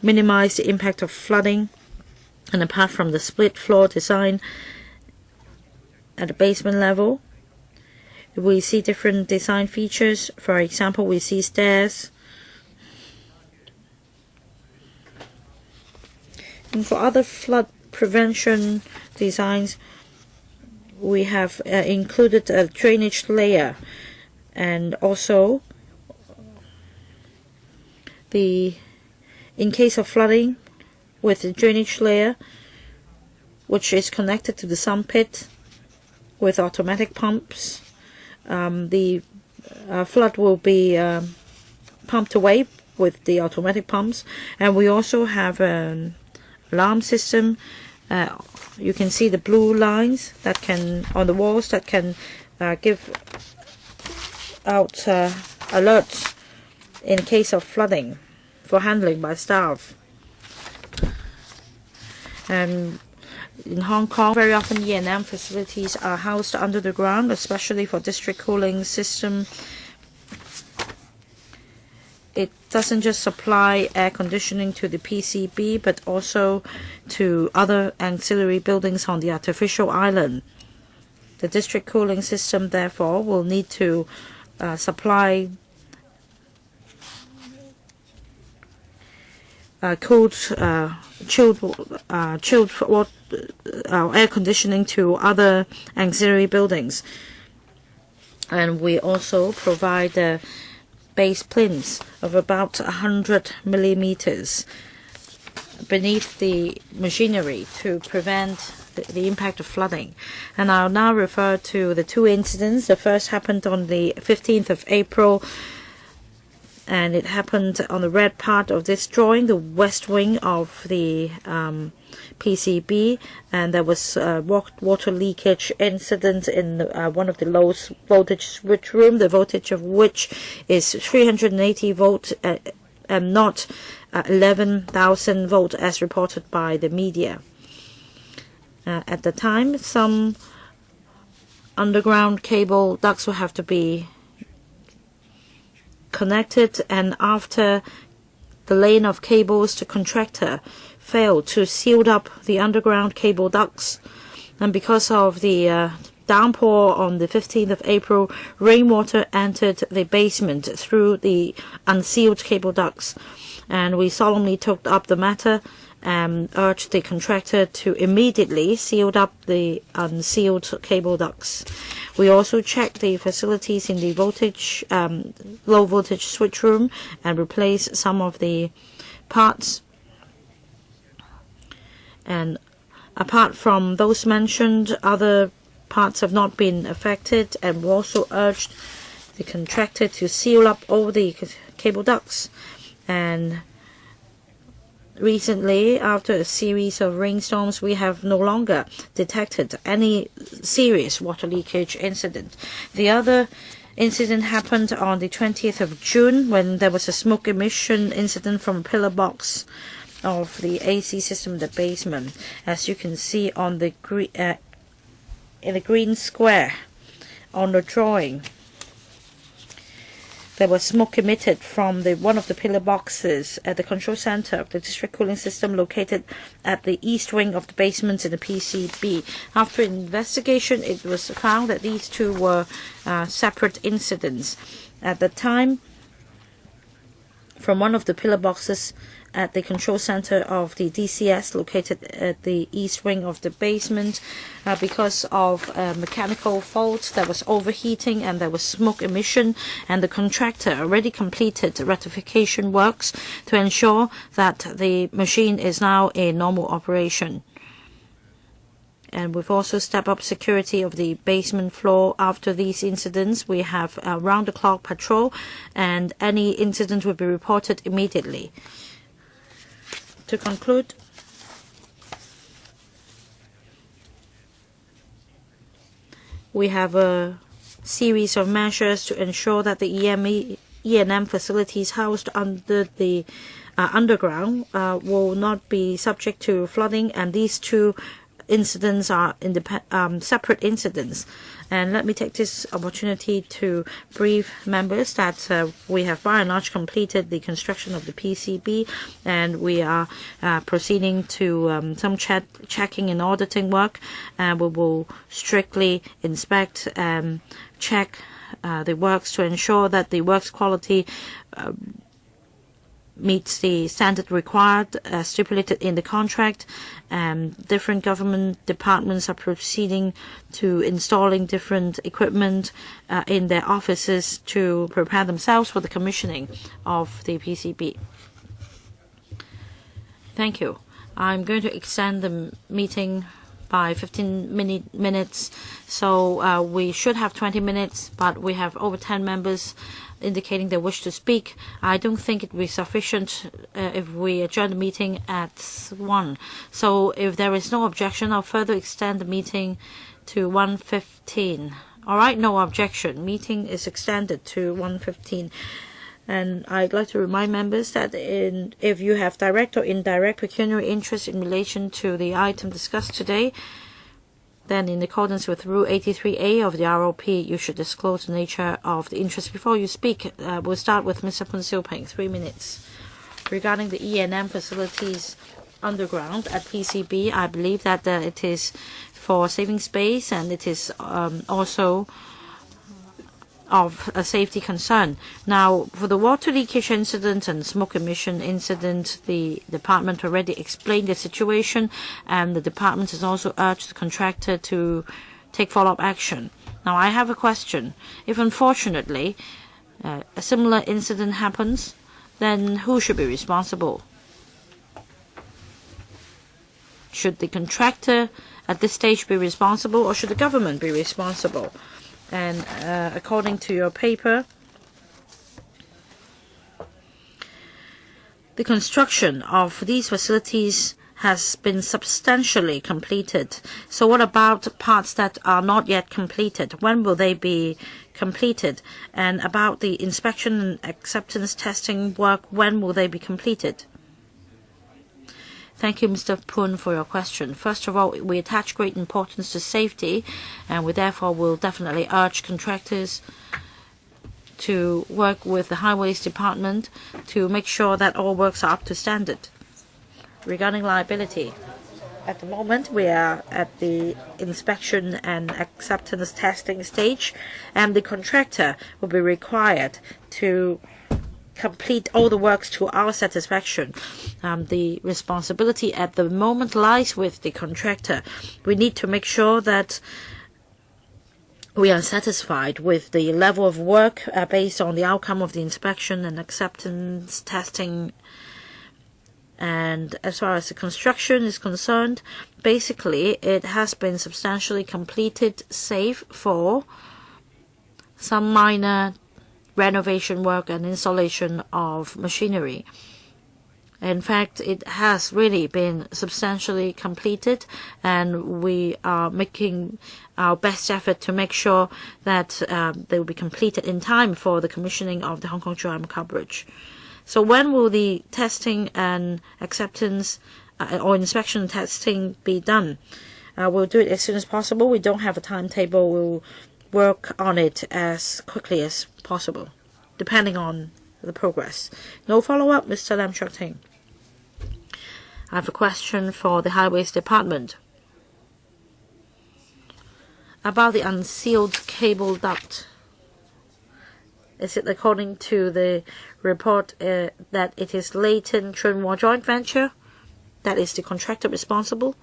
minimize the impact of flooding. And apart from the split floor design at the basement level, we see different design features. For example, we see stairs. And for other flood prevention designs, we have included a drainage layer, and also in case of flooding, with the drainage layer, which is connected to the sump pit with automatic pumps, the flood will be pumped away with the automatic pumps. And we also have an alarm system. You can see the blue lines that can on the walls that can give out alerts in case of flooding for handling by staff. And in Hong Kong, very often E&M facilities are housed under the ground, especially for district cooling system. It doesn't just supply air conditioning to the PCB, but also to other ancillary buildings on the artificial island. The district cooling system, therefore, will need to supply chilled air conditioning to other auxiliary buildings. And we also provide base plinths of about 100 millimeters beneath the machinery to prevent the impact of flooding. And I'll now refer to the two incidents. The first happened on the 15th of April, and it happened on the red part of this drawing, the west wing of the PCB, and there was a water leakage incident in one of the low voltage switch room, the voltage of which is 380 volt and not 11,000 volt as reported by the media. At the time, some underground cable ducts will have to be connected, and after the laying of cables, the contractor failed to seal up the underground cable ducts, and because of the downpour on the 15th of April, rainwater entered the basement through the unsealed cable ducts. And we solemnly took up the matter and urged the contractor to immediately seal up the unsealed cable ducts. We also checked the facilities in the low voltage switch room and replaced some of the parts. And apart from those mentioned, other parts have not been affected, and we also urged the contractor to seal up all the cable ducts. And recently, after a series of rainstorms, we have no longer detected any serious water leakage incident. The other incident happened on the 20th of June when there was a smoke emission incident from a pillar box of the AC system in the basement. As you can see on the in the green square on the drawing, there was smoke emitted from one of the pillar boxes at the control center of the district cooling system located at the east wing of the basement in the PCB. After investigation, it was found that these two were separate incidents. At the time, from one of the pillar boxes at the control center of the DCS located at the east wing of the basement, because of a mechanical fault, there was overheating and there was smoke emission, and the contractor already completed rectification works to ensure that the machine is now in normal operation. And we've also stepped up security of the basement floor. After these incidents, we have a round-the-clock patrol, and any incident will be reported immediately. To conclude, we have a series of measures to ensure that the E&M facilities housed under the underground will not be subject to flooding, and these two incidents are separate incidents. And let me take this opportunity to brief members that we have by and large completed the construction of the PCB, and we are proceeding to some checking and auditing work, and we will strictly inspect and check the works to ensure that the works quality meets the standard required stipulated in the contract. Different government departments are proceeding to installing different equipment in their offices to prepare themselves for the commissioning of the PCB. Thank you. I'm going to extend the meeting by 15 minutes, so we should have 20 minutes, but we have over 10 members indicating they wish to speak. I don't think it will be sufficient if we adjourn the meeting at 1. So if there is no objection, I'll further extend the meeting to 1:15. All right, no objection. Meeting is extended to 1:15. And I'd like to remind members that if you have direct or indirect pecuniary interest in relation to the item discussed today, then in accordance with Rule 83A of the ROP, you should disclose the nature of the interest before you speak. We'll start with Mr. Poon Siu-ping, 3 minutes. Regarding the E&M facilities underground at PCB, I believe that it is for saving space, and it is also of a safety concern. Now, for the water leakage incident and smoke emission incident, the department already explained the situation, and the department has also urged the contractor to take follow-up action. Now, I have a question. If unfortunately a similar incident happens, then who should be responsible? Should the contractor at this stage be responsible, or should the government be responsible? And according to your paper, the construction of these facilities has been substantially completed. So what about parts that are not yet completed? When will they be completed? And about the inspection and acceptance testing work, when will they be completed? Thank you, Mr. Poon, for your question. First of all, we attach great importance to safety, and we therefore will definitely urge contractors to work with the Highways Department to make sure that all works are up to standard. Regarding liability, at the moment, we are at the inspection and acceptance testing stage, and the contractor will be required to complete all the works to our satisfaction. The responsibility at the moment lies with the contractor. We need to make sure that we are satisfied with the level of work based on the outcome of the inspection and acceptance testing. And as far as the construction is concerned, basically it has been substantially completed, save for some minor renovation work and installation of machinery. In fact, it has really been substantially completed, and we are making our best effort to make sure that they will be completed in time for the commissioning of the Hong Kong-Zhuhai Bridge. So when will the testing and acceptance or inspection testing be done? We'll do it as soon as possible. We don't have a timetable. We'll work on it as quickly as possible, depending on the progress. No follow-up, Mr. Lam Shuk-ting. I have a question for the Highways Department about the unsealed cable duct. Is it according to the report that it is Leighton Chunwa joint venture that is the contractor responsible?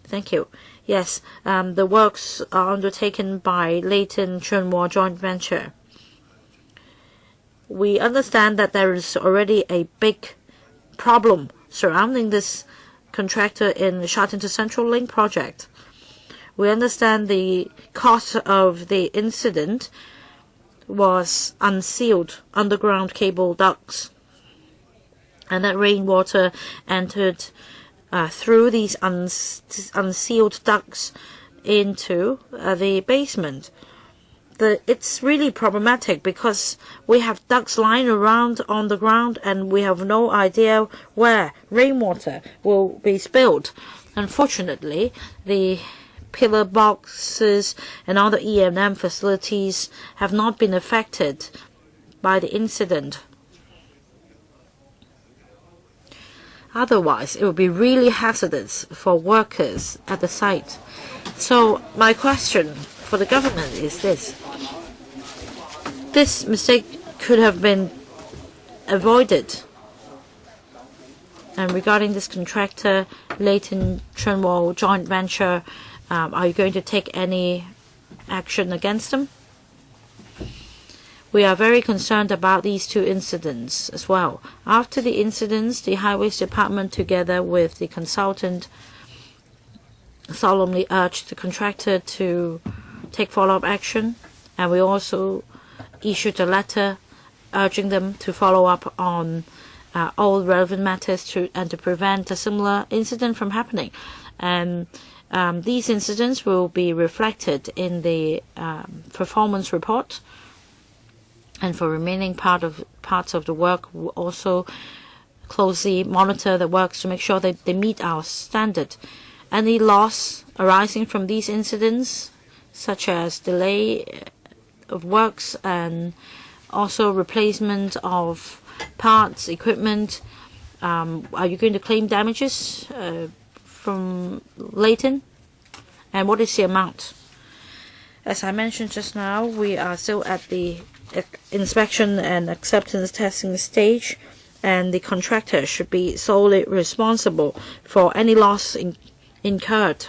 Thank you. Yes, the works are undertaken by Leighton Chunwa joint venture. We understand that there is already a big problem surrounding this contractor in the Sha Tin to Central Link project. We understand the cause of the incident was unsealed underground cable ducts, and that rainwater entered through these unsealed ducts into the basement. It's really problematic because we have ducts lying around on the ground and we have no idea where rainwater will be spilled. Unfortunately, the pillar boxes and other E&M facilities have not been affected by the incident. Otherwise, it would be really hazardous for workers at the site. So my question for the government is this. This mistake could have been avoided. And regarding this contractor, Leighton Chunwa joint venture, are you going to take any action against them? We are very concerned about these two incidents as well. After the incidents, the Highways Department, together with the consultant, solemnly urged the contractor to take follow-up action, and we also issued a letter urging them to follow up on all relevant matters and to prevent a similar incident from happening. And these incidents will be reflected in the performance report. And for remaining parts of the work, we'll also closely monitor the works to make sure that they meet our standard. Any loss arising from these incidents, such as delay of works and also replacement of parts, equipment, are you going to claim damages from Leighton? And what is the amount? As I mentioned just now, we are still at the inspection and acceptance testing stage, and the contractor should be solely responsible for any loss incurred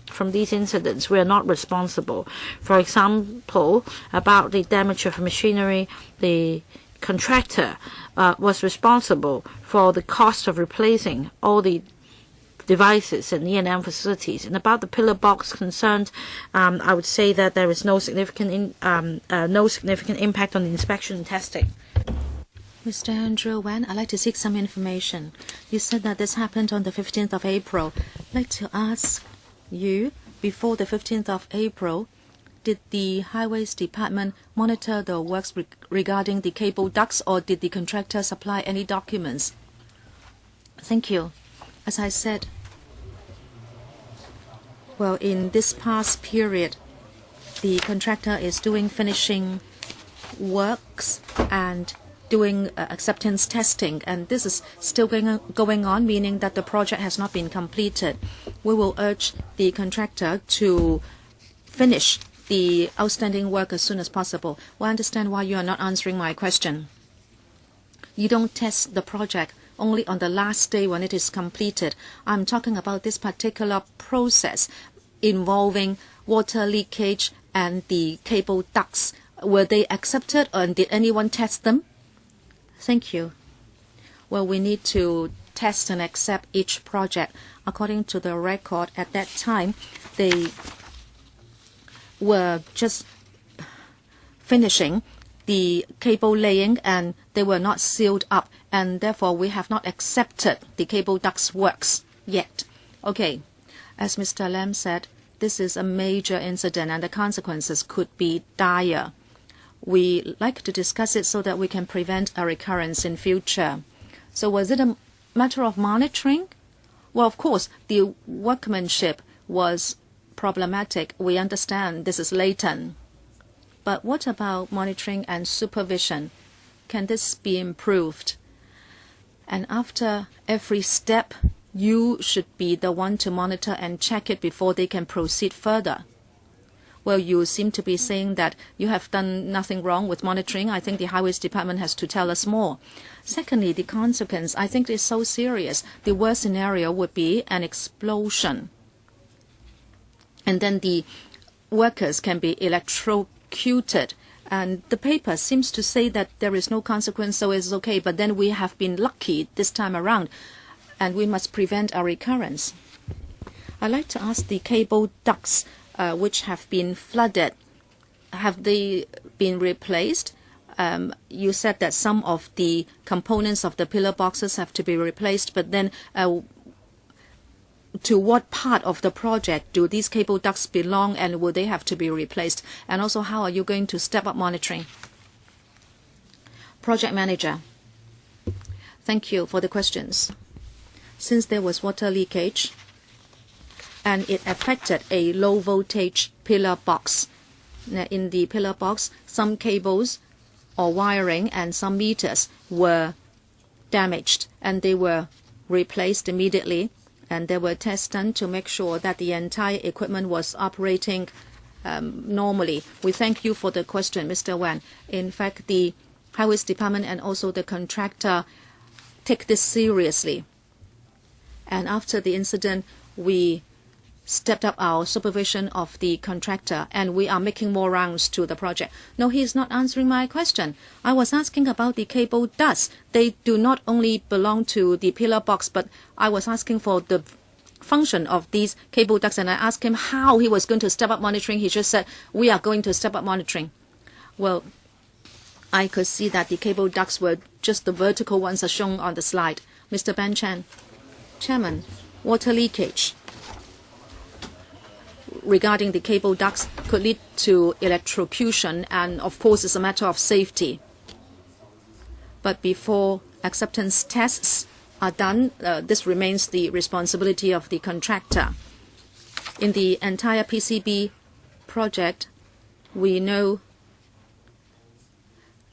from these incidents. We are not responsible. For example, about the damage of machinery, the contractor was responsible for the cost of replacing all the devices and E&M facilities. And about the pillar box concerned, I would say that there is no significant impact on the inspection and testing. Mr. Andrew Wan, I'd like to seek some information. You said that this happened on the 15th of April. I'd like to ask you, before the 15th of April, did the Highways Department monitor the works regarding the cable ducts, or did the contractor supply any documents? Thank you. As I said, well, in this past period, the contractor is doing finishing works, and doing acceptance testing, and this is still going on, meaning that the project has not been completed. We will urge the contractor to finish the outstanding work as soon as possible. Well, I understand why you are not answering my question. You don't test the project only on the last day when it is completed. I'm talking about this particular process involving water leakage and the cable ducts. Were they accepted, and did anyone test them? Thank you. Well, we need to test and accept each project. According to the record at that time, they were just finishing the cable laying and they were not sealed up, and therefore we have not accepted the cable ducts works yet. Okay, as Mr. Lam said, this is a major incident and the consequences could be dire. We like to discuss it so that we can prevent a recurrence in future. So was it a matter of monitoring? Well, of course, the workmanship was problematic. We understand this is latent. But what about monitoring and supervision? Can this be improved? And after every step, you should be the one to monitor and check it before they can proceed further. Well, you seem to be saying that you have done nothing wrong with monitoring. I think the Highways Department has to tell us more. Secondly, the consequence, I think, is so serious. The worst scenario would be an explosion. And then the workers can be electrocuted. And the paper seems to say that there is no consequence, so it's okay. But then we have been lucky this time around, and we must prevent a recurrence. I'd like to ask the cable ducts which have been flooded, have they been replaced? You said that some of the components of the pillar boxes have to be replaced, but then to what part of the project do these cable ducts belong, and will they have to be replaced? And also, how are you going to step up monitoring? Project manager, thank you for the questions. Since there was water leakage and it affected a low voltage pillar box, in the pillar box some cables or wiring and some meters were damaged, and they were replaced immediately, and there were tests done to make sure that the entire equipment was operating normally. We thank you for the question, Mr. Wan. In fact, the Highways Department and also the contractor take this seriously. And after the incident, we stepped up our supervision of the contractor, and we are making more rounds to the project. No, he is not answering my question. I was asking about the cable ducts. They do not only belong to the pillar box, but I was asking for the function of these cable ducts, and I asked him how he was going to step up monitoring. He just said, we are going to step up monitoring. Well, I could see that the cable ducts were just the vertical ones as shown on the slide. Mr. Ben Chan. Chairman, water leakage regarding the cable ducts could lead to electrocution, and of course it's a matter of safety. But before acceptance tests are done, this remains the responsibility of the contractor. In the entire PCB project, we know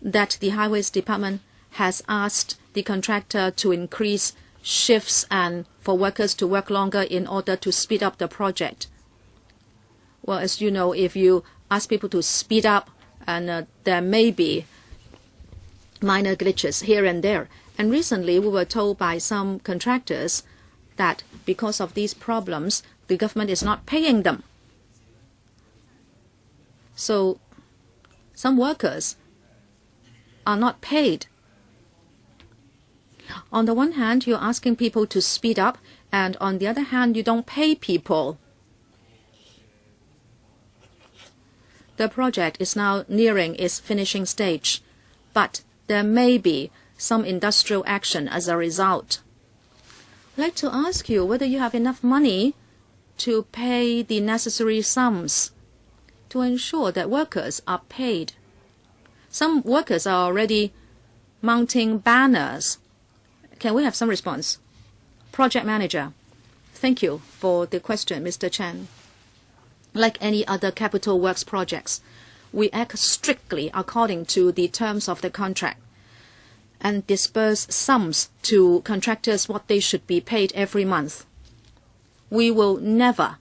that the Highways Department has asked the contractor to increase shifts and for workers to work longer in order to speed up the project. Well, as you know, if you ask people to speed up, and there may be minor glitches here and there. And recently, we were told by some contractors that because of these problems, the government is not paying them. So some workers are not paid. On the one hand, you're asking people to speed up, and on the other hand, you don't pay people. The project is now nearing its finishing stage, but there may be some industrial action as a result. I'd like to ask you whether you have enough money to pay the necessary sums to ensure that workers are paid. Some workers are already mounting banners. Can we have some response? Project manager, thank you for the question, Mr. Chan. Like any other capital works projects, we act strictly according to the terms of the contract. and disperse sums to contractors what they should be paid every month. We will never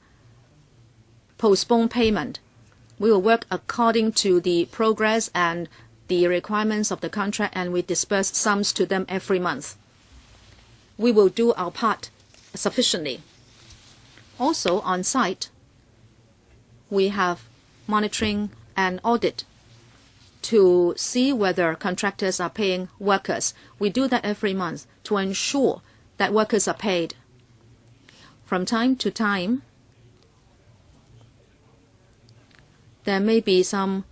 postpone payment. We will work according to the progress and the requirements of the contract, and we disperse sums to them every month. We will do our part sufficiently. Also, on site, we have monitoring and audit to see whether contractors are paying workers. We do that every month to ensure that workers are paid. From time to time, there may be some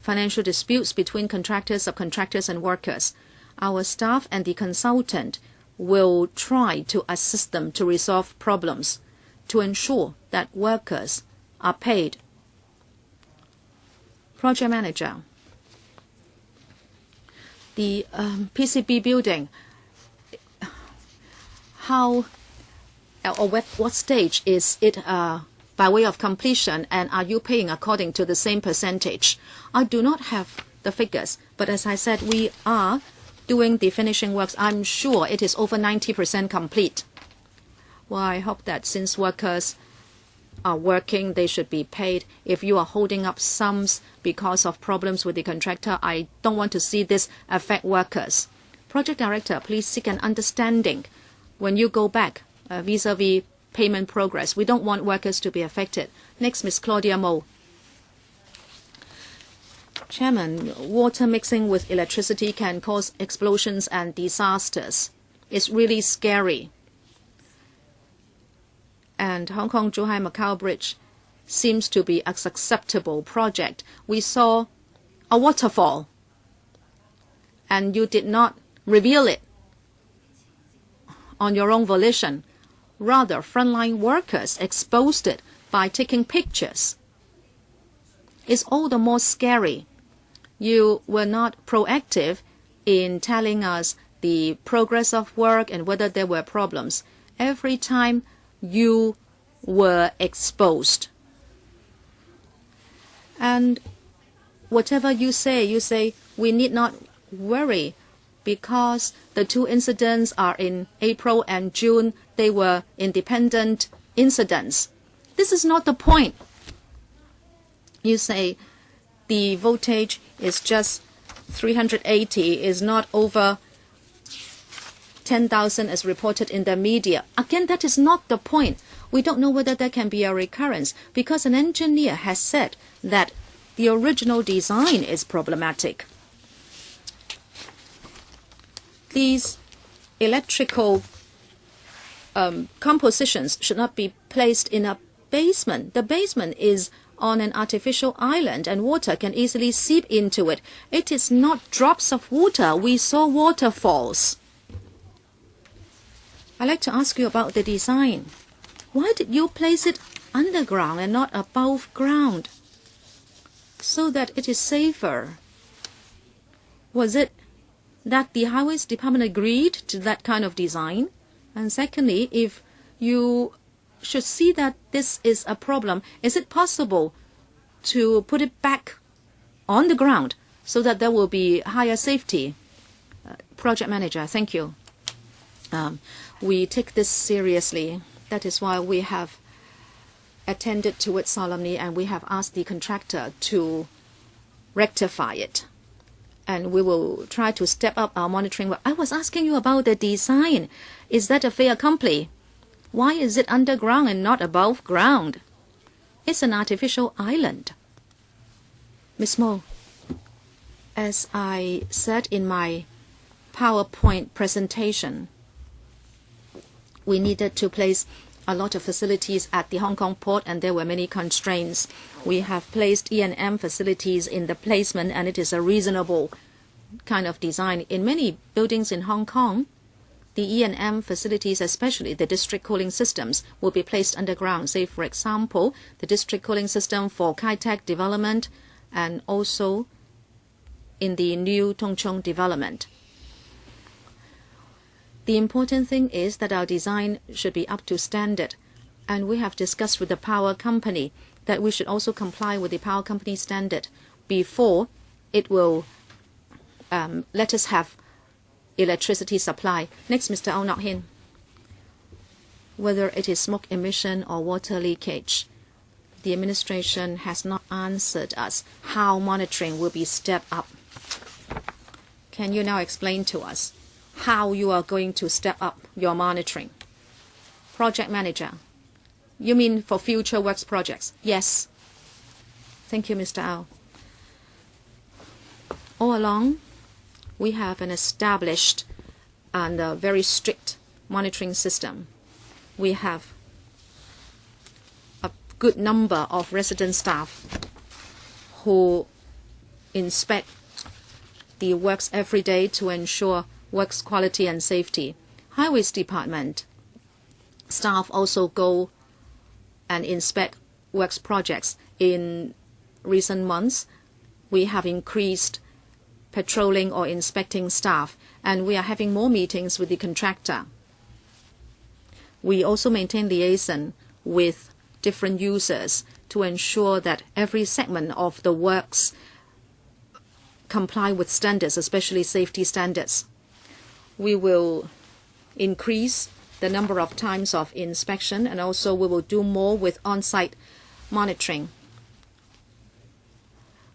financial disputes between contractors, subcontractors, and workers. Our staff and the consultant will try to assist them to resolve problems to ensure that workers are paid. Project manager. The PCB building, how or what stage is it by way of completion, and are you paying according to the same percentage? I do not have the figures, but as I said, we are doing the finishing works. I'm sure it is over 90% complete. Well, I hope that since workers are working, they should be paid. If you are holding up sums because of problems with the contractor, I don't want to see this affect workers. Project director, please seek an understanding when you go back vis-a-vis payment progress. We don't want workers to be affected. Next, Ms. Claudia Mo. Chairman, water mixing with electricity can cause explosions and disasters. It's really scary. And Hong Kong-Zhuhai-Macau Bridge seems to be a acceptable project. We saw a waterfall, and you did not reveal it on your own volition. Rather, frontline workers exposed it by taking pictures. It's all the more scary. You were not proactive in telling us the progress of work and whether there were problems. Every time you were exposed. And whatever you say, we need not worry because the two incidents are in April and June. They were independent incidents. This is not the point. You say the voltage is just 380, is not over 10,000 as reported in the media. Again, that is not the point. We don't know whether there can be a recurrence because an engineer has said that the original design is problematic. These electrical compositions should not be placed in a basement. The basement is on an artificial island and water can easily seep into it. It is not drops of water. We saw waterfalls. I'd like to ask you about the design. Why did you place it underground and not above ground so that it is safer? Was it that the Highways Department agreed to that kind of design? And secondly, if you should see that this is a problem, is it possible to put it back on the ground so that there will be higher safety? Project manager, thank you. We take this seriously. That is why we have attended to it solemnly and we have asked the contractor to rectify it. And we will try to step up our monitoring work. I was asking you about the design. Is that a fait accompli? Why is it underground and not above ground? It's an artificial island. Ms. Mo, as I said in my PowerPoint presentation, we needed to place a lot of facilities at the Hong Kong port and there were many constraints. We have placed E&M facilities in the placement and it is a reasonable kind of design. In many buildings in Hong Kong, the E&M facilities, especially the district cooling systems, will be placed underground. Say, for example, the district cooling system for Kai Tak development and also in the new Tung Chung development. The important thing is that our design should be up to standard. And we have discussed with the power company that we should also comply with the power company standard before it will let us have electricity supply. Next, Mr. AU Nok-hin. Whether it is smoke emission or water leakage, the administration has not answered us how monitoring will be stepped up. Can you now explain to us how you are going to step up your monitoring? Project manager. You mean for future works projects? Yes. Thank you, Mr. Au. All along, we have an established and a very strict monitoring system. We have a good number of resident staff who inspect the works every day to ensure works quality and safety. Highways Department staff also go and inspect works projects. In recent months, we have increased patrolling or inspecting staff, and we are having more meetings with the contractor. We also maintain liaison with different users to ensure that every segment of the works comply with standards, especially safety standards. We will increase the number of times of inspection, and also we will do more with on-site monitoring.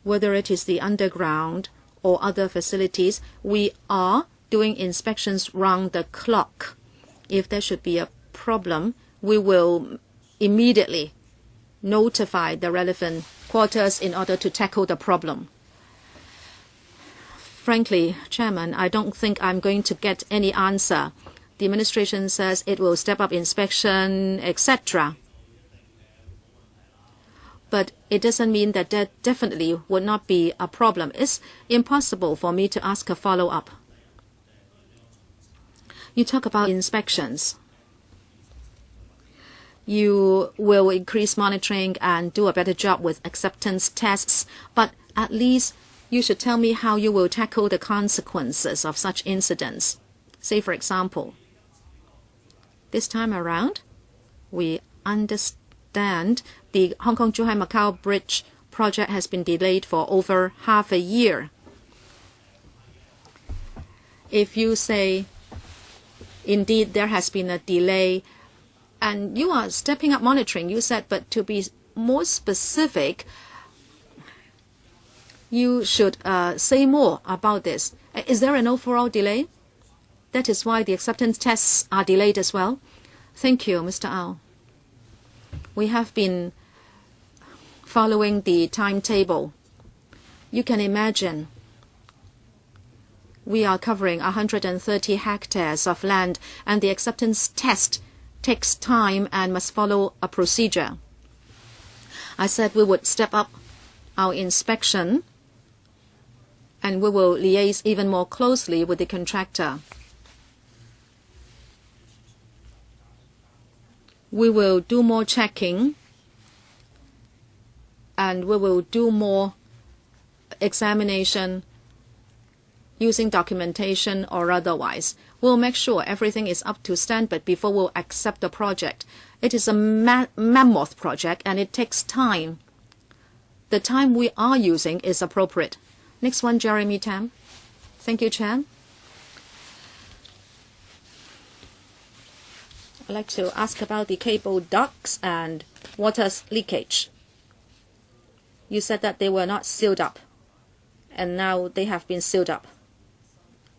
Whether it is the underground or other facilities, we are doing inspections round the clock. If there should be a problem, we will immediately notify the relevant quarters in order to tackle the problem. Frankly, Chairman, I don't think I'm going to get any answer. The administration says it will step up inspection, etc. But it doesn't mean that there definitely would not be a problem. It's impossible for me to ask a follow-up. You talk about inspections. You will increase monitoring and do a better job with acceptance tests, but at least you should tell me how you will tackle the consequences of such incidents. Say, for example, this time around, we understand the Hong Kong-Zhuhai-Macau Bridge project has been delayed for over half a year. If you say, indeed, there has been a delay, and you are stepping up monitoring, you said, but to be more specific, you should say more about this. Is there an overall delay? That is why the acceptance tests are delayed as well. Thank you, Mr. Au. We have been following the timetable. You can imagine we are covering 130 hectares of land, and the acceptance test takes time and must follow a procedure. I said we would step up our inspection, and we will liaise even more closely with the contractor. We will do more checking, and we will do more examination using documentation or otherwise. We'll make sure everything is up to standard before we'll accept the project. It is a mammoth project, and it takes time. The time we are using is appropriate. Next one, Jeremy Tam. Thank you, Chair. I'd like to ask about the cable ducts and water leakage. You said that they were not sealed up, and now they have been sealed up.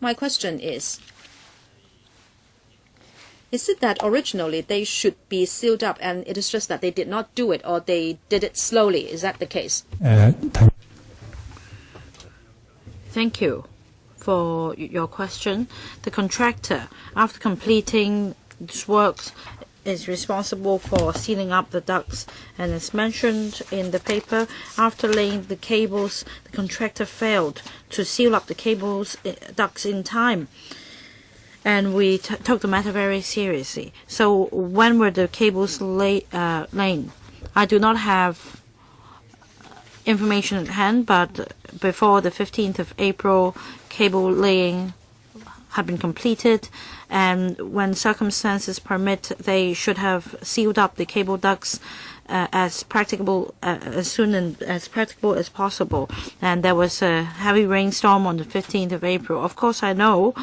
My question is it that originally they should be sealed up and it is just that they did not do it, or they did it slowly? Is that the case? Thank you for your question. The contractor, after completing this works, is responsible for sealing up the ducts, and as mentioned in the paper, after laying the cables, the contractor failed to seal up the cables ducts in time, and we took the matter very seriously. So when were the cables laid? I do not have information at hand, but before the 15th of April, cable laying had been completed, and when circumstances permit, they should have sealed up the cable ducts as soon and as practicable as possible. And there was a heavy rainstorm on the 15th of April. Of course, I know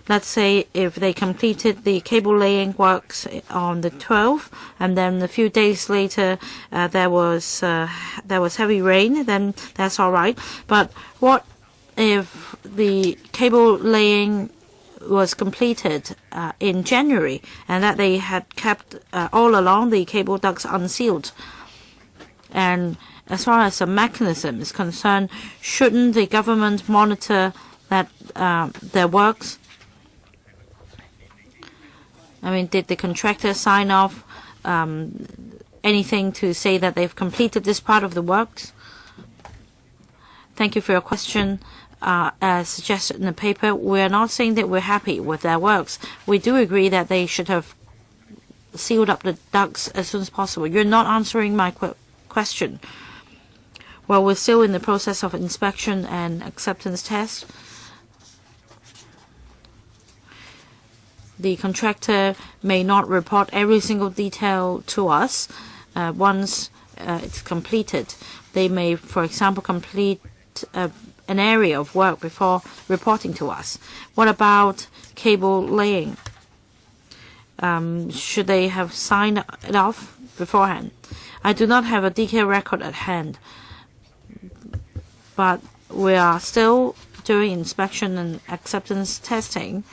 let's say if they completed the cable laying works on the 12th, and then a few days later there was heavy rain, then that's all right. But what if the cable laying was completed in January, and that they had kept all along the cable ducts unsealed? And as far as the mechanism is concerned, shouldn't the government monitor that their works? I mean, did the contractor sign off anything to say that they've completed this part of the works? Thank you for your question. As suggested in the paper, we're not saying that we're happy with their works. We do agree that they should have sealed up the ducts as soon as possible. You're not answering my question. Well, we're still in the process of inspection and acceptance test. The contractor may not report every single detail to us once it's completed. They may, for example, complete an area of work before reporting to us. What about cable laying? Should they have signed it off beforehand? I do not have a detailed record at hand, but we are still doing inspection and acceptance testing,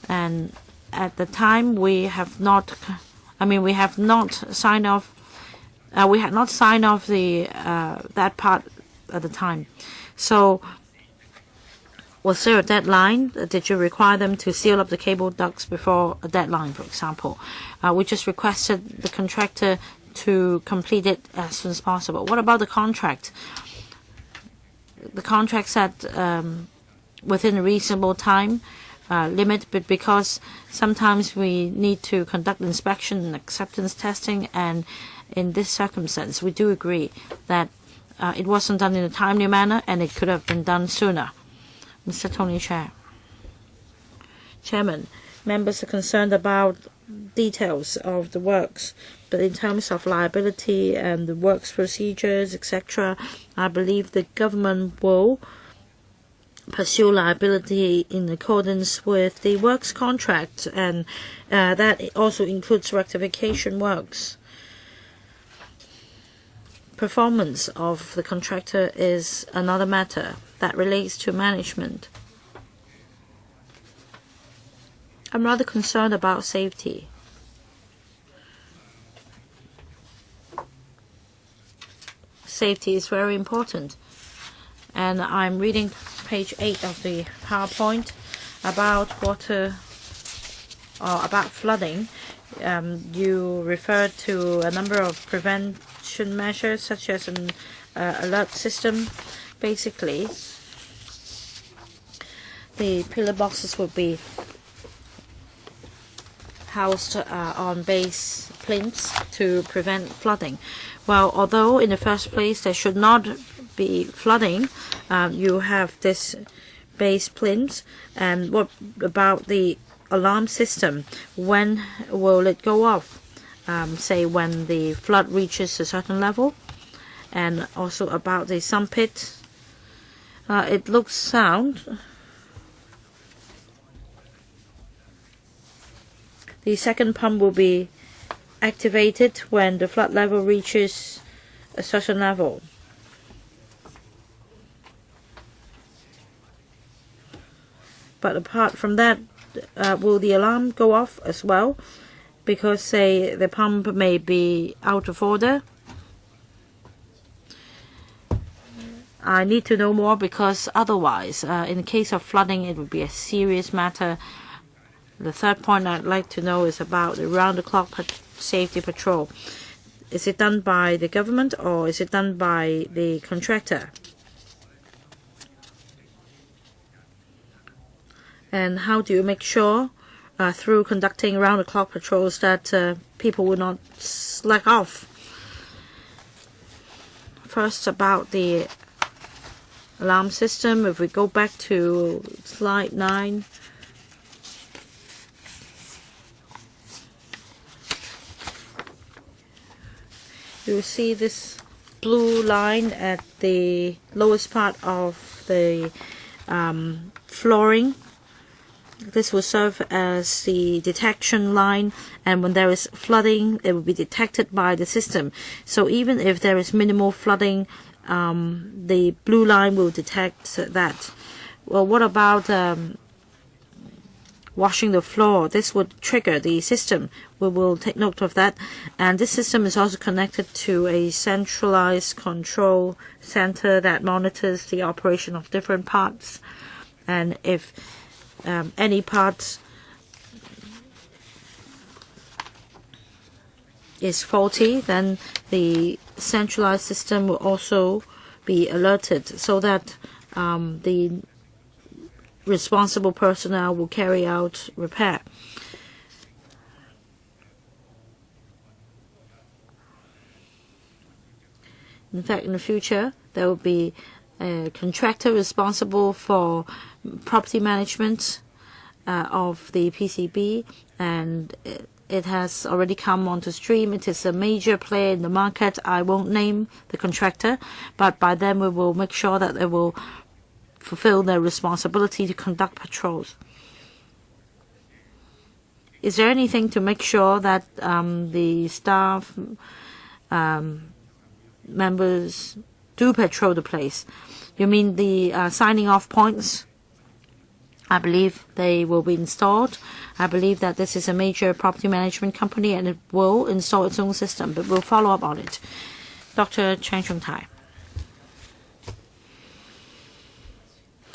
and at the time we have not signed off. We had not signed off the that part at the time. So, was there a deadline? Did you require them to seal up the cable ducts before a deadline, for example? We just requested the contractor to complete it as soon as possible. What about the contract? The contract said within a reasonable time limit, but because sometimes we need to conduct inspection and acceptance testing, and in this circumstance, we do agree that it wasn't done in a timely manner and it could have been done sooner. Mr. Tony Chair. Chairman, members are concerned about details of the works, but in terms of liability and the works procedures, etc., I believe the government will pursue liability in accordance with the works contract, and that also includes rectification works. Performance of the contractor is another matter that relates to management. I'm rather concerned about safety. Safety is very important. And I'm reading page 8 of the PowerPoint about water or about flooding. You referred to a number of prevention measures such as an alert system. Basically, the pillar boxes will be housed on base plinths to prevent flooding. Well, although in the first place there should not be flooding, you have this base plinth. And what about the alarm system? When will it go off? Say when the flood reaches a certain level. And also about the sump pit. It looks sound. The second pump will be activated when the flood level reaches a certain level. But apart from that, will the alarm go off as well? Because, say, the pump may be out of order. I need to know more, because otherwise, in the case of flooding, it would be a serious matter. The third point I'd like to know is about the round-the-clock safety patrol. Is it done by the government or is it done by the contractor? And how do you make sure, through conducting round-the-clock patrols, that people will not slack off? First, about the alarm system. If we go back to slide 9. You will see this blue line at the lowest part of the flooring. This will serve as the detection line, and when there is flooding, it will be detected by the system. So even if there is minimal flooding, the blue line will detect that. Well, what about washing the floor? This would trigger the system. We will take note of that. And this system is also connected to a centralized control center that monitors the operation of different parts. And if any part is faulty, then the centralized system will also be alerted, so that the responsible personnel will carry out repair. In fact, in the future, there will be a contractor responsible for property management of the PCB, and it has already come onto stream. It is a major player in the market. I won't name the contractor, but by then we will make sure that they will fulfill their responsibility to conduct patrols. Is there anything to make sure that the staff members do patrol the place? You mean the signing off points? I believe they will be installed. I believe that this is a major property management company and it will install its own system, but we'll follow up on it. Dr. Chang Chung-tai.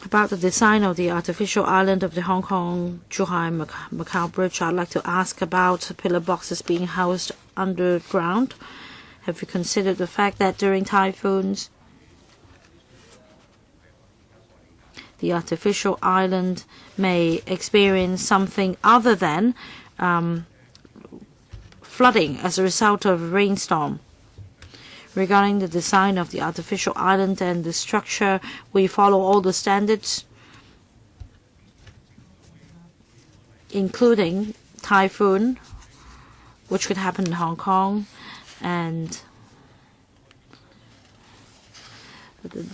About the design of the artificial island of the Hong Kong-Zhuhai-Macau Bridge, I'd like to ask about pillar boxes being housed underground. Have you considered the fact that during typhoons, the artificial island may experience something other than flooding as a result of a rainstorm? Regarding the design of the artificial island and the structure, we follow all the standards, including typhoon, which could happen in Hong Kong, and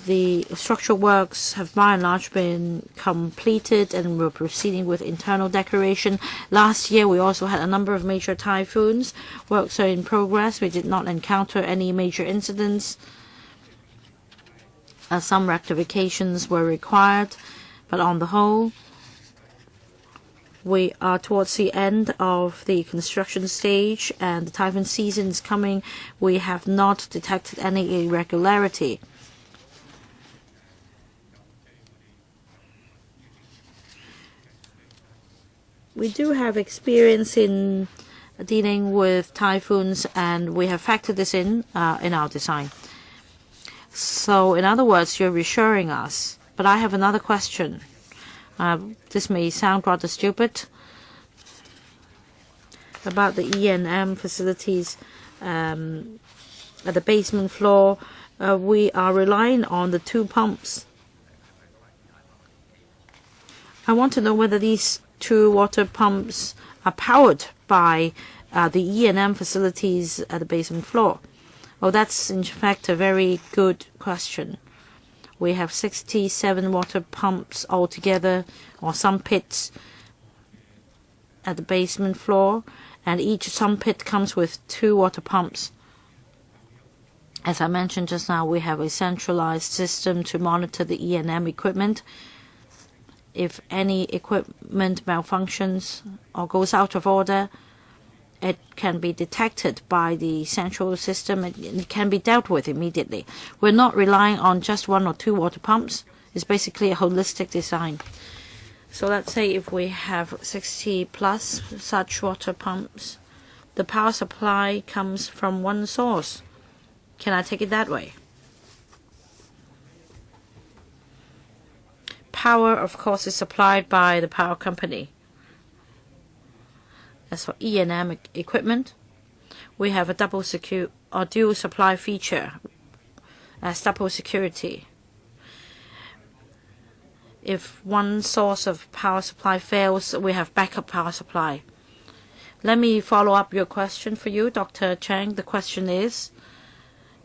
the structural works have by and large been completed, and we're proceeding with internal decoration. Last year we also had a number of major typhoons. Works are in progress. We did not encounter any major incidents. Some rectifications were required, but on the whole we are towards the end of the construction stage and the typhoon season is coming. We have not detected any irregularity. We do have experience in dealing with typhoons, and we have factored this in our design. So, in other words, you're reassuring us. But I have another question. This may sound rather stupid. About the E&M facilities at the basement floor, we are relying on the 2 pumps. I want to know whether these 2 water pumps are powered by the E&M facilities at the basement floor. Well, that's in fact a very good question. We have 67 water pumps altogether, or sump pits at the basement floor, and each sump pit comes with 2 water pumps. As I mentioned just now, we have a centralized system to monitor the E&M equipment. If any equipment malfunctions or goes out of order, it can be detected by the central system and it can be dealt with immediately. We're not relying on just 1 or 2 water pumps. It's basically a holistic design. So let's say if we have 60 plus such water pumps, the power supply comes from 1 source. Can I take it that way? Power, of course, is supplied by the power company. As for E&M equipment, we have a double dual supply feature as double security. If 1 source of power supply fails, we have backup power supply. Let me follow up your question for you, Dr. Chang. The question is,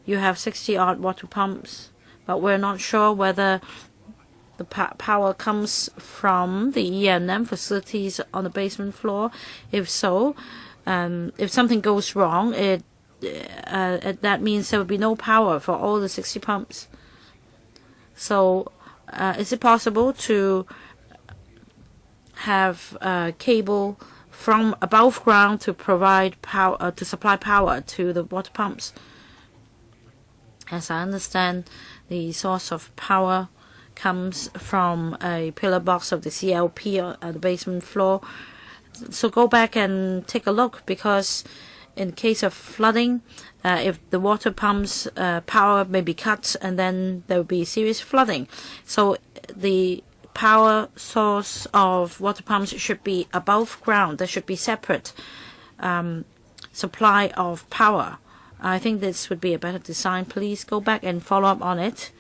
you have 60-odd water pumps, but we're not sure whether the power comes from the E&M facilities on the basement floor? If so, if something goes wrong, that means there will be no power for all the 60 pumps. So is it possible to have cable from above ground to provide power, to supply power to the water pumps? As I understand, the source of power comes from a pillar box of the CLP on the basement floor. So go back and take a look, because in case of flooding, if the water pumps power may be cut, and then there will be serious flooding. So the power source of water pumps should be above ground. There should be separate supply of power. I think this would be a better design. Please go back and follow up on it.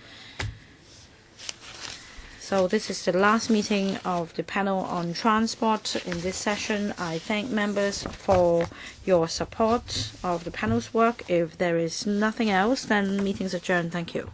So this is the last meeting of the panel on transport in this session. I thank members for your support of the panel's work. If there is nothing else, then meeting's adjourned. Thank you.